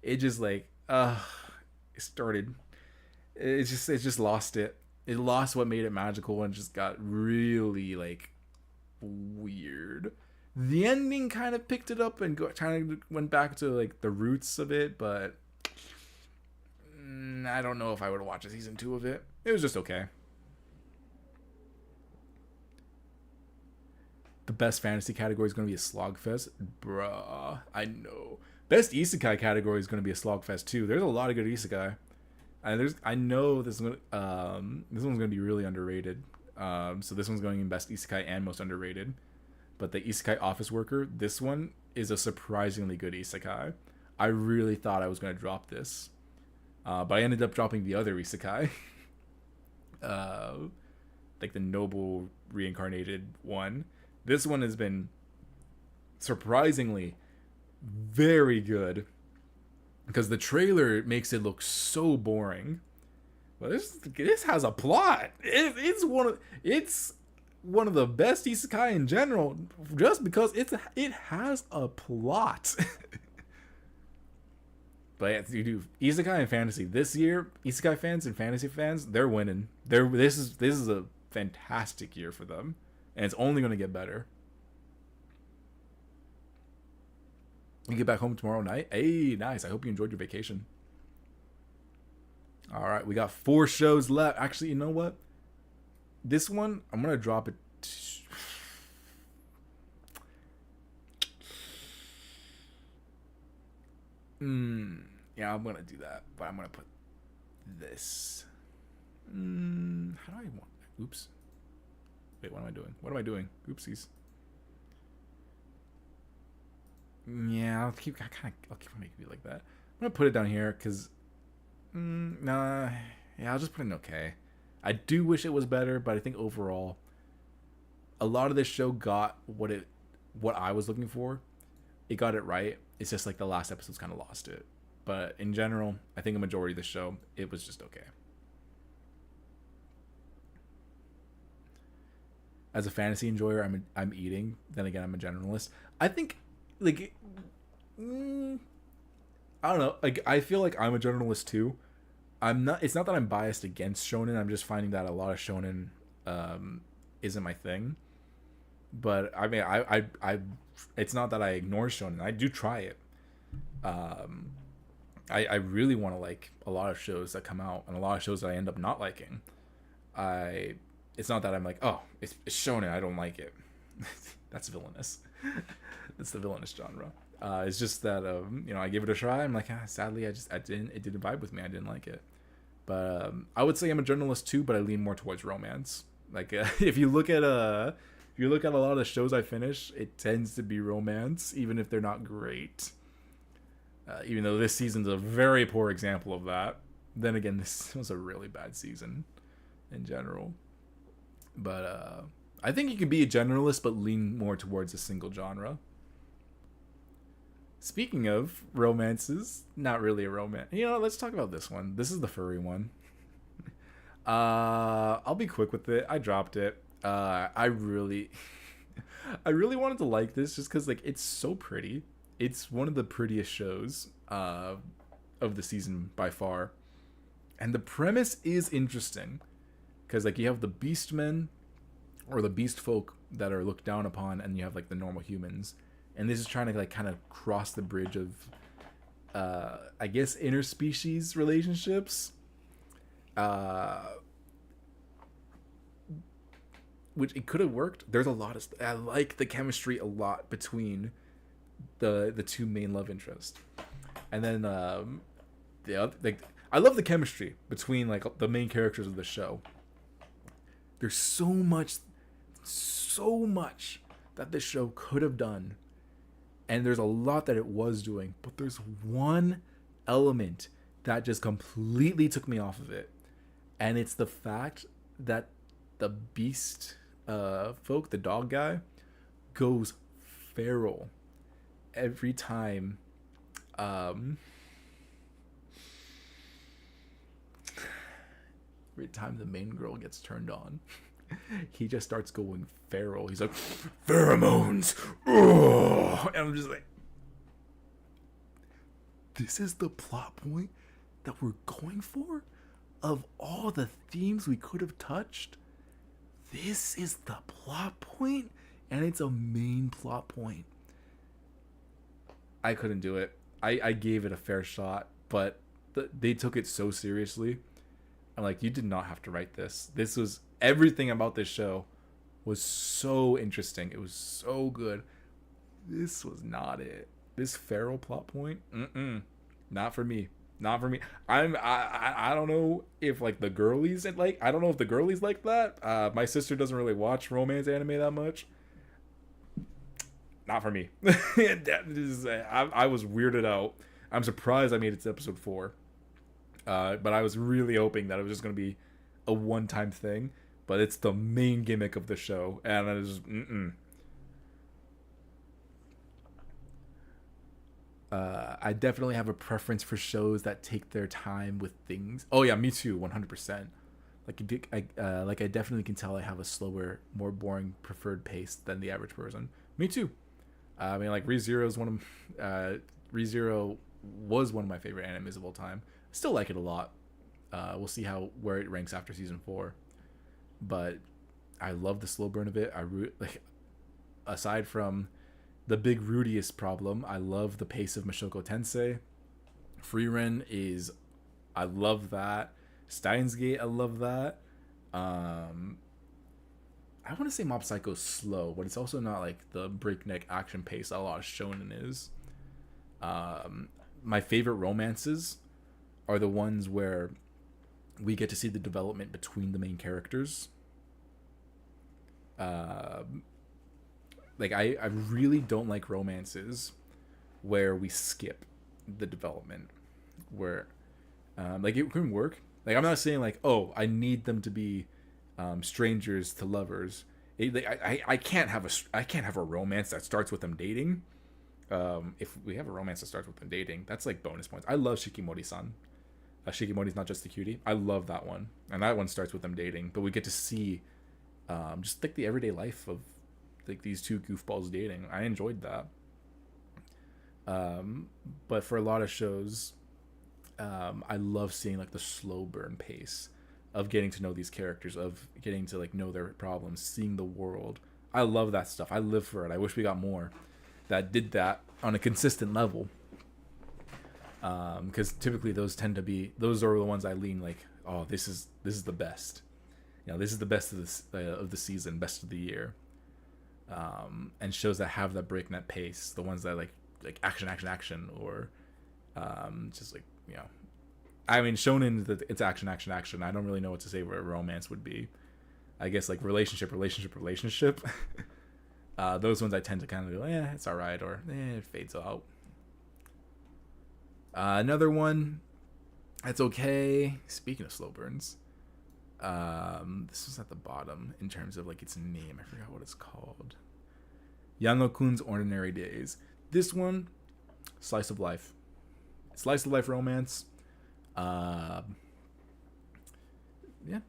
it just like it started. It just lost it. It lost what made it magical and just got really like weird. The ending kind of picked it up and kind of went back to like the roots of it, but I don't know if I would watch a season 2 of it. It was just okay. The best fantasy category is going to be a slogfest. Bruh, I know. Best isekai category is going to be a slogfest too. There's a lot of good isekai. And I know this one's going to be really underrated. So this one's going in best isekai and most underrated. But the isekai office worker, this one is a surprisingly good isekai. I really thought I was going to drop this. But I ended up dropping the other isekai. Like the noble reincarnated one. This one has been surprisingly very good, because the trailer makes it look so boring. But this has a plot. It's one of the best isekai in general, just because it has a plot. But yeah, you do isekai and fantasy this year. Isekai fans and fantasy fans, they're winning. This is a fantastic year for them, and it's only going to get better. You get back home tomorrow night. Hey, nice. I hope you enjoyed your vacation. All right, we got 4 shows left. Actually, you know what? This one, I'm gonna drop it. Yeah, I'm gonna do that, but I'm gonna put this. How do I want? Oops. Wait, what am I doing? What am I doing? Oopsies. Yeah, I'll keep making it like that. I'm gonna put it down here because, nah. Yeah, I'll just put it in okay. I do wish it was better, but I think overall, a lot of this show got what I was looking for. It got it right. It's just like the last episode's kind of lost it. But in general, I think a majority of the show, it was just okay. As a fantasy enjoyer, I'm eating. Then again, I'm a generalist. I think, like, I don't know. Like, I feel like I'm a generalist too. I'm not. It's not that I'm biased against shonen. I'm just finding that a lot of shonen isn't my thing. But I mean, I it's not that I ignore shonen. I do try it. I really want to like a lot of shows that come out and a lot of shows that I end up not liking. It's not that I'm like, oh, it's shonen, I don't like it. That's villainous. That's the villainous genre. It's just that I gave it a try. I'm like, sadly, it didn't vibe with me. I didn't like it. But I would say I'm a journalist too, but I lean more towards romance. Like if you look at a lot of the shows I finish, it tends to be romance, even if they're not great. Even though this season's a very poor example of that. Then again, this was a really bad season in general. But I think you can be a generalist, but lean more towards a single genre. Speaking of romances, not really a romance. Let's talk about this one. This is the furry one. I'll be quick with it. I dropped it. I really wanted to like this just because like it's so pretty. It's one of the prettiest shows of the season by far, and the premise is interesting because like you have the beastmen or the beast folk that are looked down upon, and you have like the normal humans, and this is trying to like kind of cross the bridge of I guess interspecies relationships, which it could have worked. There's a lot of I like the chemistry a lot between the two main love interests, and then the other, like, I love the chemistry between like the main characters of the show. There's so much that this show could have done, and there's a lot that it was doing, but there's one element that just completely took me off of it, and it's the fact that the beast folk, the dog guy, goes feral every time the main girl gets turned on. He just starts going feral. He's like, pheromones. Oh! And I'm just like, this is the plot point that we're going for? Of all the themes we could have touched, this is the plot point? And it's a main plot point. I couldn't do it. I gave it a fair shot, but they took it so seriously. I'm like, you did not have to write this. This was everything about this show was so interesting. It was so good. This was not it. This feral plot point, not for me. Not for me. I don't know if like the girlies I don't know if the girlies like that. My sister doesn't really watch romance anime that much. Not for me. I was weirded out. I'm surprised I made it to episode 4. But I was really hoping that it was just going to be a one-time thing. But it's the main gimmick of the show. And I just, I definitely have a preference for shows that take their time with things. Oh yeah, me too, 100%. I definitely can tell I have a slower, more boring preferred pace than the average person. Me too. I mean, like ReZero is one of ReZero was one of my favorite animes of all time. Still like it a lot. We'll see where it ranks after season 4, but I love the slow burn of it. Like, aside from the big Rudius problem, I love the pace of Mashoko Tensei. Frieren is, I love that. Steins Gate, I love that. I want to say Mob Psycho's slow, but it's also not like the breakneck action pace a lot of shonen is. My favorite romances are the ones where we get to see the development between the main characters. Like I really don't like romances where we skip the development, where like it can work. Like, I'm not saying like, oh, I need them to be strangers to lovers. I can't have a romance that starts with them dating. If we have a romance that starts with them dating, that's like bonus points. I love Shikimori-san. Shikimori's Not Just a Cutie. I love that one, and that one starts with them dating. But we get to see just like the everyday life of like these two goofballs dating. I enjoyed that. But for a lot of shows, I love seeing like the slow burn pace of getting to know these characters, of getting to like know their problems, seeing the world. I love that stuff. I live for it. I wish we got more that did that on a consistent level. Because typically those are the ones I lean like, oh, this is the best. You know, this is the best of the season, best of the year. And shows that have that breakneck pace, the ones that like action, or just like, you know, I mean, shonen, it's action. I don't really know what to say where romance would be. I guess like relationship. Those ones I tend to kind of go, it's all right, or it fades out. Another one that's okay. Speaking of slow burns, this was at the bottom in terms of like its name. I forgot what it's called. Yano-kun's Ordinary Days. This one, slice of life romance.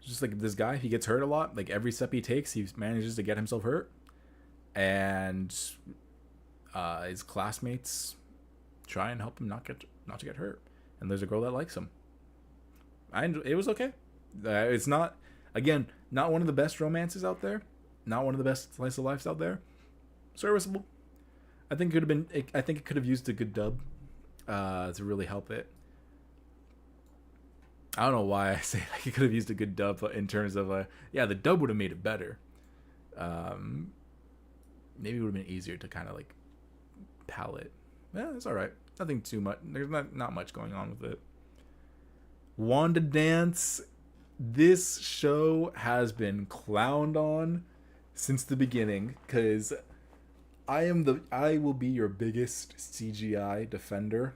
Just like this guy, he gets hurt a lot. Like every step he takes, he manages to get himself hurt, and his classmates try and help him not to get hurt. And there's a girl that likes him. It was okay. It's not, again, not one of the best romances out there, not one of the best slice of lives out there. Serviceable. I think it could have used a good dub to really help it. I don't know why I say like it could have used a good dub in terms of the dub would have made it better. Maybe it would have been easier to kind of like palette. Yeah, it's all right. Nothing too much. There's not much going on with it. Wanda Dance. This show has been clowned on since the beginning, because I will be your biggest CGI defender.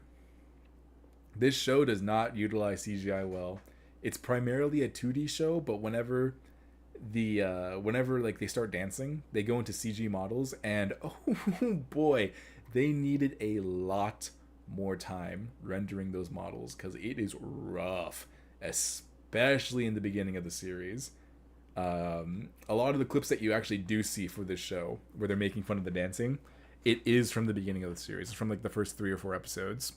This show does not utilize CGI well. It's primarily a 2D show, but whenever like they start dancing, they go into CG models, and oh boy, they needed a lot more time rendering those models, because it is rough, especially in the beginning of the series. A lot of the clips that you actually do see for this show where they're making fun of the dancing, it is from the beginning of the series. It's from like the first 3 or 4 episodes.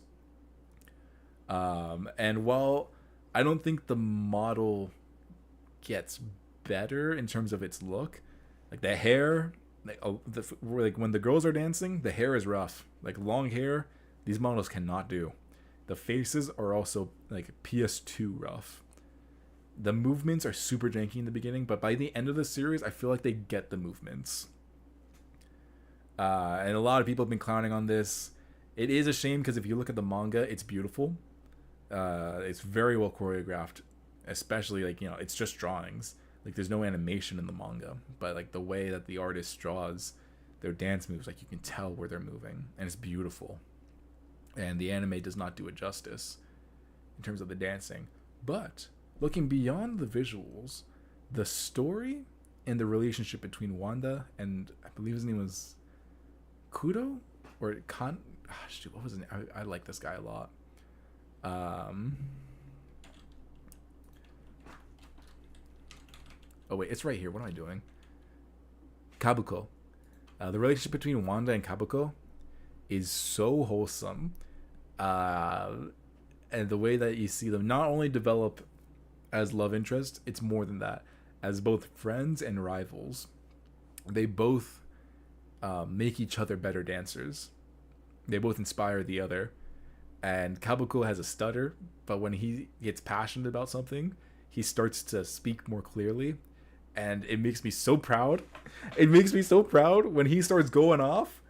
And while I don't think the model gets better in terms of its look, like the hair, like when the girls are dancing, the hair is rough. Like long hair, these models cannot do. The faces are also like PS2 rough. The movements are super janky in the beginning, but by the end of the series, I feel like they get the movements. And a lot of people have been clowning on this. It is a shame, because if you look at the manga, it's beautiful. It's very well choreographed, especially like, you know, it's just drawings. Like there's no animation in the manga, but like the way that the artist draws their dance moves, like you can tell where they're moving, and it's beautiful. And the anime does not do it justice in terms of the dancing. But looking beyond the visuals, the story and the relationship between Wanda and, I believe his name was Kudo or Kan. What was his name? I like this guy a lot. Oh wait, it's right here. What am I doing? Kabuko. The relationship between Wanda and Kabuko is so wholesome. uh, and the way that you see them not only develop as love interest, it's more than that, as both friends and rivals. They both make each other better dancers. They both inspire the other. And Kabuko has a stutter, but when he gets passionate about something, he starts to speak more clearly. And it makes me so proud. It makes me so proud when he starts going off.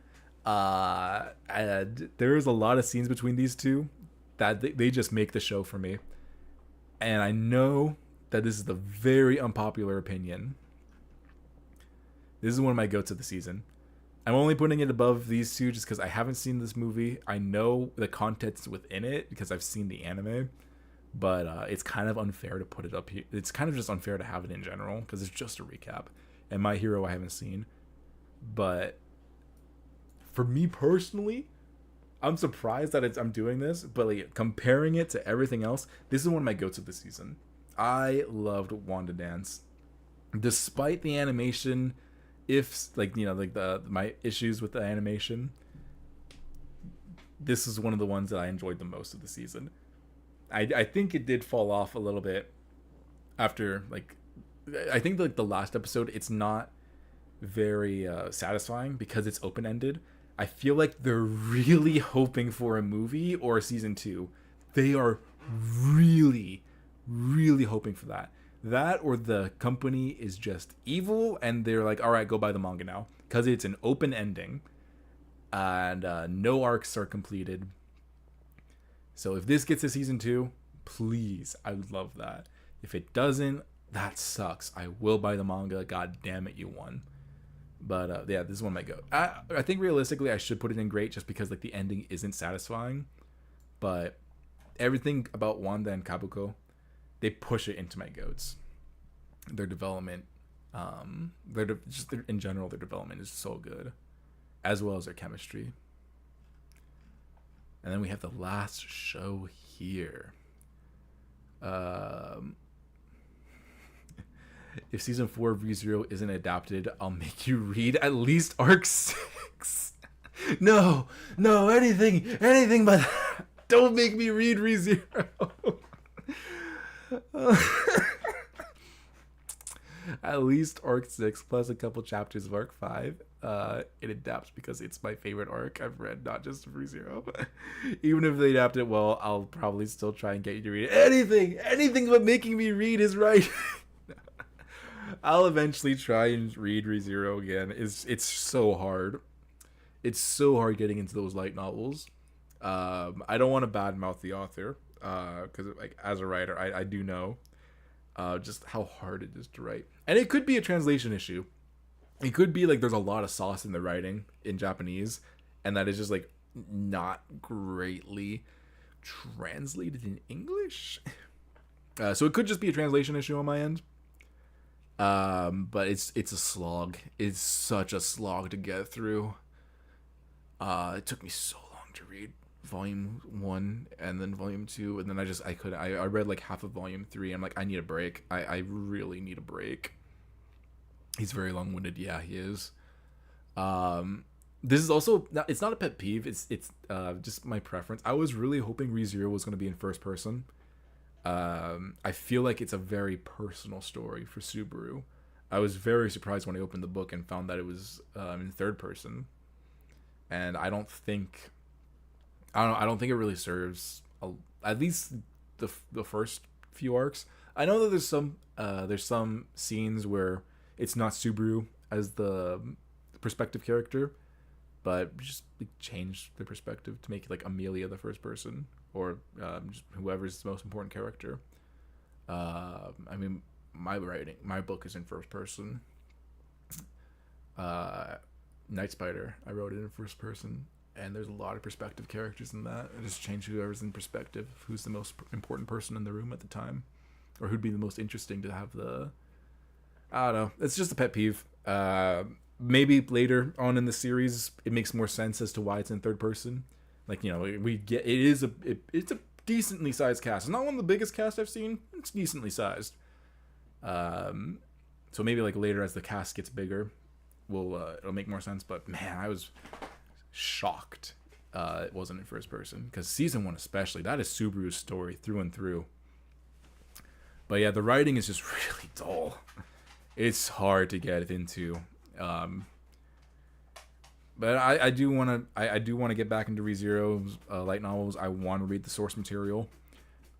And there's a lot of scenes between these two that they just make the show for me. And I know that this is the very unpopular opinion. This is one of my goats of the season. I'm only putting it above these two just because I haven't seen this movie. I know the content's within it because I've seen the anime, but it's kind of unfair to put it up here. It's kind of just unfair to have it in general because it's just a recap. And My Hero I haven't seen. But for me personally, I'm surprised that I'm doing this, but like comparing it to everything else, this is one of my goats of the season. I loved Wanda Dance. Despite the animation, if like my issues with the animation, this is one of the ones that I enjoyed the most of the season. I think it did fall off a little bit after I think the last episode, it's not very satisfying because it's open-ended. I feel like they're really hoping for a movie or a season 2. They are really, really hoping for that. That or the company is just evil and they're like, all right, go buy the manga now. Because it's an open ending and no arcs are completed. So if this gets a season 2, please, I would love that. If it doesn't, that sucks. I will buy the manga. God damn it, you won. But yeah, this is one of my go. I think realistically I should put it in great just because like the ending isn't satisfying. But everything about Wanda and Kabuko, they push it into my goats. Their development, in general, their development is so good, as well as their chemistry. And then we have the last show here. If season 4 of ReZero isn't adapted, I'll make you read at least arc 6. No, anything but that. Don't make me read ReZero. At least arc 6 plus a couple chapters of arc 5. It adapts because it's my favorite arc I've read, not just ReZero. Even if they adapt it well, I'll probably still try and get you to read it. Anything but making me read is right. I'll eventually try and read ReZero again. It's so hard. It's so hard getting into those light novels. I don't want to badmouth the author, because like as a writer, I do know just how hard it is to write. And it could be a translation issue. It could be like there's a lot of sauce in the writing in Japanese, and that is just like not greatly translated in English. So it could just be a translation issue on my end. But it's a slog. It's such a slog to get through. It took me so long to read volume 1 and then volume 2, and then I read like half of volume 3. I'm like, I need a break. I really need a break. He's very long-winded. Yeah, he is. This is also it's not a pet peeve. It's just my preference. I was really hoping ReZero was going to be in first person. I feel like it's a very personal story for Subaru. I was very surprised when I opened the book and found that it was in third person, and I don't think it really serves at least the first few arcs. I know that there's some scenes where it's not Subaru as the perspective character, but just change the perspective to make it like Amelia the first person, or just whoever's the most important character. I mean, my book is in first person. Night Spider, I wrote it in first person, and there's a lot of perspective characters in that. I just change whoever's in perspective, who's the most important person in the room at the time, or who'd be the most interesting to have the. I don't know. It's just a pet peeve. Maybe later on in the series, it makes more sense as to why it's in third person. Like, you know, it's a decently sized cast. It's not one of the biggest casts I've seen. It's decently sized. So maybe like later as the cast gets bigger, it'll make more sense. But man, I was shocked it wasn't in first person, because season 1 especially, that is Subaru's story through and through. But yeah, the writing is just really dull. It's hard to get into. But I do want to get back into ReZero's light novels. I want to read the source material.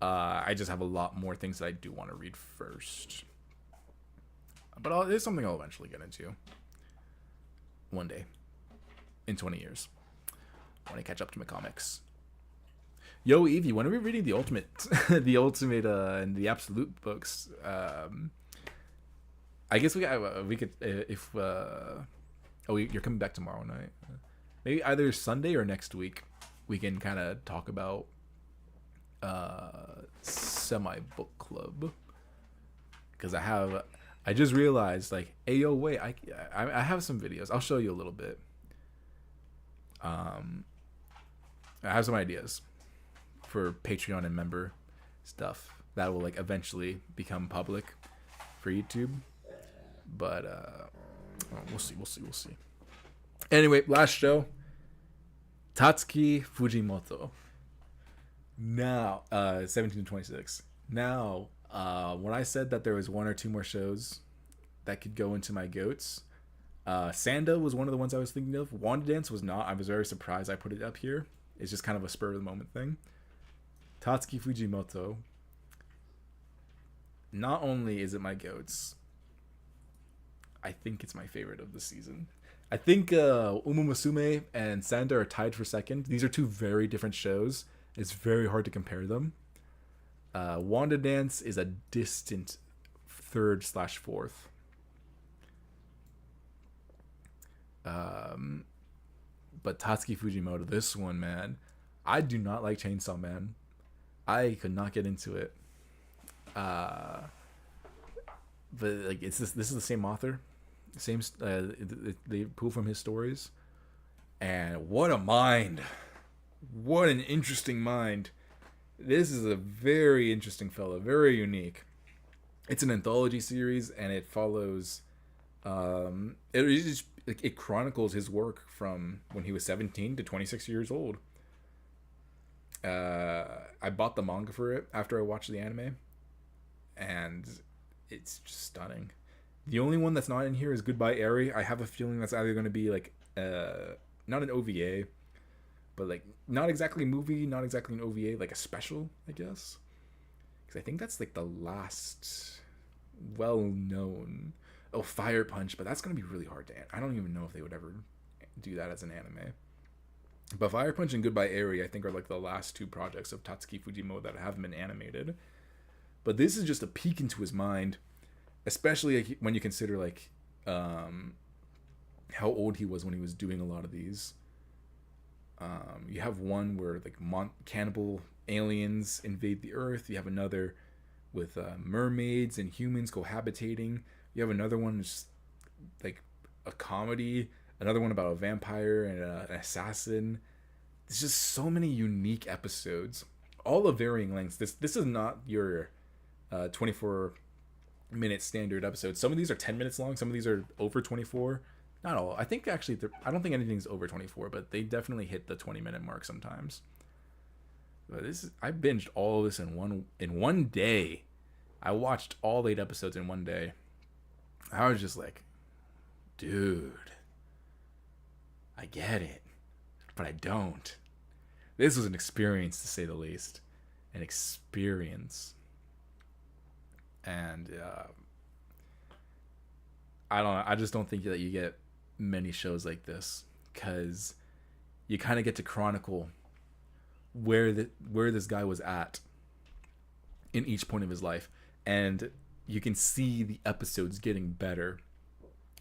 I just have a lot more things that I do want to read first. But it's something I'll eventually get into. One day. In 20 years. When I catch up to my comics. Yo, Eevee, when are we reading the ultimate, the ultimate and the absolute books? I guess we could if you're coming back tomorrow night. Maybe either Sunday or next week. We can kind of talk about semi book club, because I just realized, like, hey, yo, wait, I have some videos. I'll show you a little bit. I have some ideas for Patreon and member stuff that will, like, eventually become public for YouTube. But we'll see. Anyway, last show, Tatsuki Fujimoto. Now, 17-26. Now, when I said that there was 1 or 2 more shows that could go into my goats, Sanda was one of the ones I was thinking of. Wanda Dance was not. I was very surprised I put it up here. It's just kind of a spur of the moment thing. Tatsuki Fujimoto. Not only is it my goats, I think it's my favorite of the season. I think Umumusume and Sanda are tied for second. These are 2 very different shows. It's very hard to compare them. Wanda Dance is a distant 3rd/4th. But Tatsuki Fujimoto, this one, man, I do not like Chainsaw Man. I could not get into it. But like, this is the same author, same they pull from his stories, and what a mind! What an interesting mind! This is a very interesting fellow, very unique. It's an anthology series, and it follows. It chronicles his work from when he was 17 to 26 years old. I bought the manga for it after I watched the anime, and it's just stunning. The only one that's not in here is Goodbye Eri. I have a feeling that's either going to be like not an OVA, but like not exactly a movie, not exactly an OVA, like a special, I guess. Because I think that's like the last well-known. Oh, Fire Punch, but that's going to be really hard to. I don't even know if they would ever do that as an anime. But Fire Punch and Goodbye Eri, I think, are like the last 2 projects of Tatsuki Fujimoto that haven't been animated. But this is just a peek into his mind, especially like when you consider like how old he was when he was doing a lot of these. You have one where like cannibal aliens invade the Earth. You have another with mermaids and humans cohabitating. You have another one just like a comedy. Another one about a vampire and an assassin. There's just so many unique episodes, all of varying lengths. This is not your 24-minute standard episode. Some of these are 10 minutes long. Some of these are over 24. Not all. I think actually, I don't think anything's over 24, but they definitely hit the 20-minute mark sometimes. But I binged all of this in one day. I watched all 8 episodes in one day. I was just like, dude, I get it, but I don't. This was an experience, to say the least. An experience. And I don't know. I just don't think that you get many shows like this, because you kind of get to chronicle where this guy was at in each point of his life, and you can see the episodes getting better.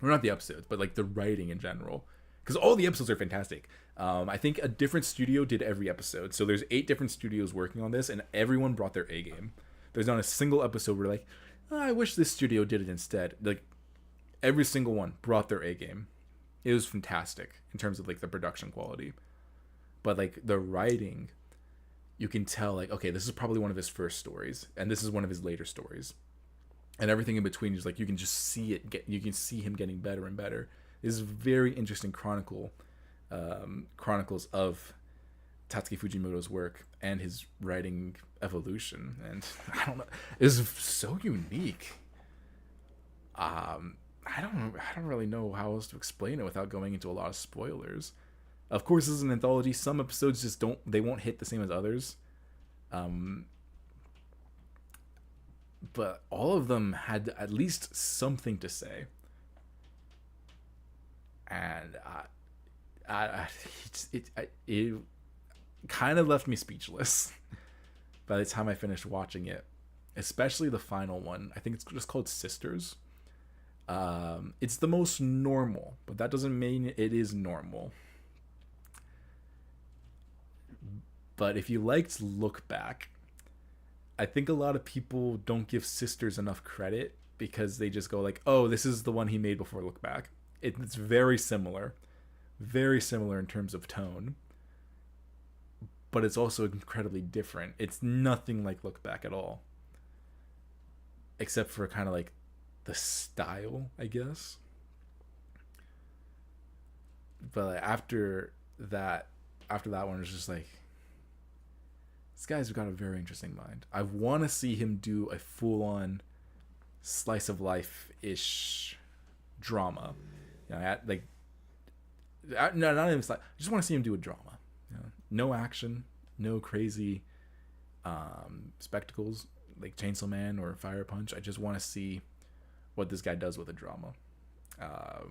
Or not the episodes, but like the writing in general. Because all the episodes are fantastic. I think a different studio did every episode. So there's 8 different studios working on this, and everyone brought their A game. There's not a single episode where like, oh, I wish this studio did it instead. Like, every single one brought their A game. It was fantastic in terms of like the production quality. But like the writing, you can tell like, okay, this is probably one of his first stories, and this is one of his later stories. And everything in between is like, you can just see it. You can see him getting better and better. This is very interesting chronicles of Tatsuki Fujimoto's work and his writing evolution, and I don't know, is so unique. I don't really know how else to explain it without going into a lot of spoilers. Of course, this is an anthology. Some episodes just won't hit the same as others. But all of them had at least something to say. And it kind of left me speechless by the time I finished watching it. Especially the final one. I think it's just called Sisters. It's the most normal, but that doesn't mean it is normal. But if you liked Look Back, I think a lot of people don't give Sisters enough credit because they just go like, oh, this is the one he made before Look Back. It's very similar in terms of tone, but it's also incredibly different. It's nothing like Look Back at all, except for kind of like the style, I guess. But like, after that one, it's just like, this guy's got a very interesting mind. I want to see him do a full-on slice of life-ish drama. You know, no, not even slice. I just want to see him do a drama. You know, no action, no crazy spectacles like Chainsaw Man or Fire Punch. I just want to see what this guy does with a drama. I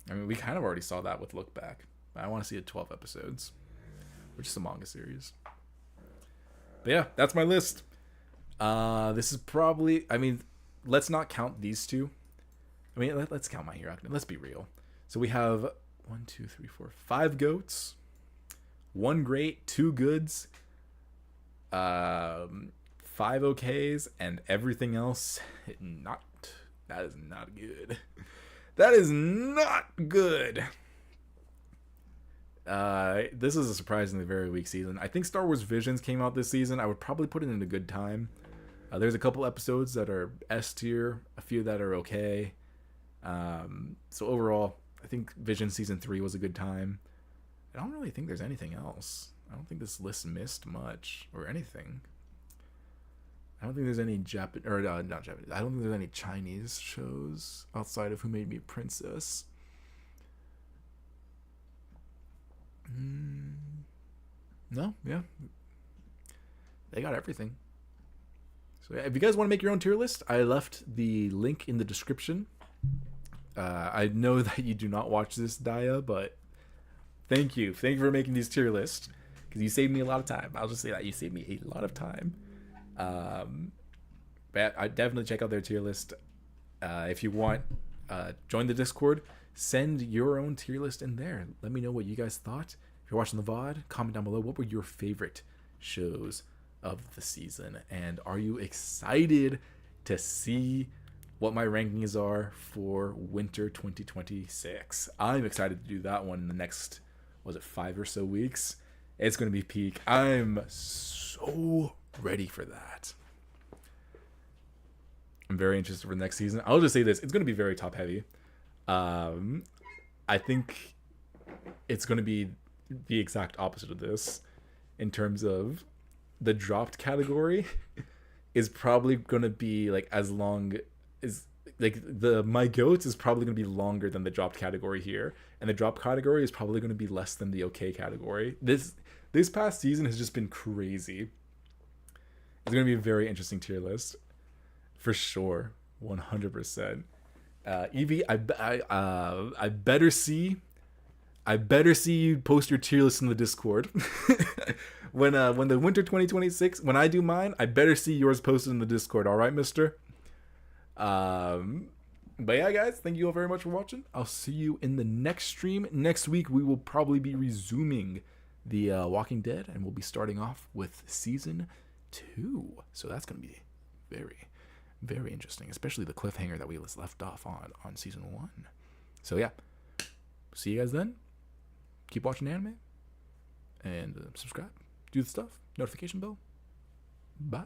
mean, we kind of already saw that with Look Back. I want to see it 12 episodes, which is a manga series. But yeah, that's my list. This is probably, I mean, let's not count these two. I mean, let's count My Hero Academia. Let's be real. So we have 5 goats, 1 great, 2 goods, 5 okays, and everything else not. That is not good. That is not good. This is a surprisingly very weak season. I think Star Wars Visions came out this season. I would probably put it in a good time. There's a couple episodes that are S tier, a few that are okay. So overall, I think Vision Season 3 was a good time. I don't really think there's anything else. I don't think this list missed much or anything. I don't think there's any not Japanese. I don't think there's any Chinese shows outside of Who Made Me a Princess. No, yeah. They got everything. So yeah, if you guys want to make your own tier list, I left the link in the description. I know that you do not watch this, Daya, but thank you. Thank you for making these tier lists, because you saved me a lot of time. I'll just say that. You saved me a lot of time. But I definitely check out their tier list. If you want, join the Discord. Send your own tier list in there. Let me know what you guys thought. If you're watching the VOD, comment down below. What were your favorite shows of the season? And are you excited to see what my rankings are for winter 2026? I'm excited to do that one in the next, 5 or so weeks? It's going to be peak. I'm so ready for that. I'm very interested for the next season. I'll just say this. It's going to be very top heavy. I think it's going to be the exact opposite of this in terms of the dropped category is probably going to be like as long as like the My Goats is probably going to be longer than the dropped category here, and the drop category is probably going to be less than the okay category. This past season has just been crazy. It's going to be a very interesting tier list for sure. 100%. Eevee, I better see you post your tier list in the Discord. when the winter 2026, when I do mine, I better see yours posted in the Discord. All right, mister? But yeah, guys, thank you all very much for watching. I'll see you in the next stream. Next week, we will probably be resuming the Walking Dead, and we'll be starting off with season 2. So that's going to be very, very interesting, especially the cliffhanger that we left off on season 1. So yeah, see you guys then. Keep watching anime, and subscribe, do the stuff, notification bell. Bye.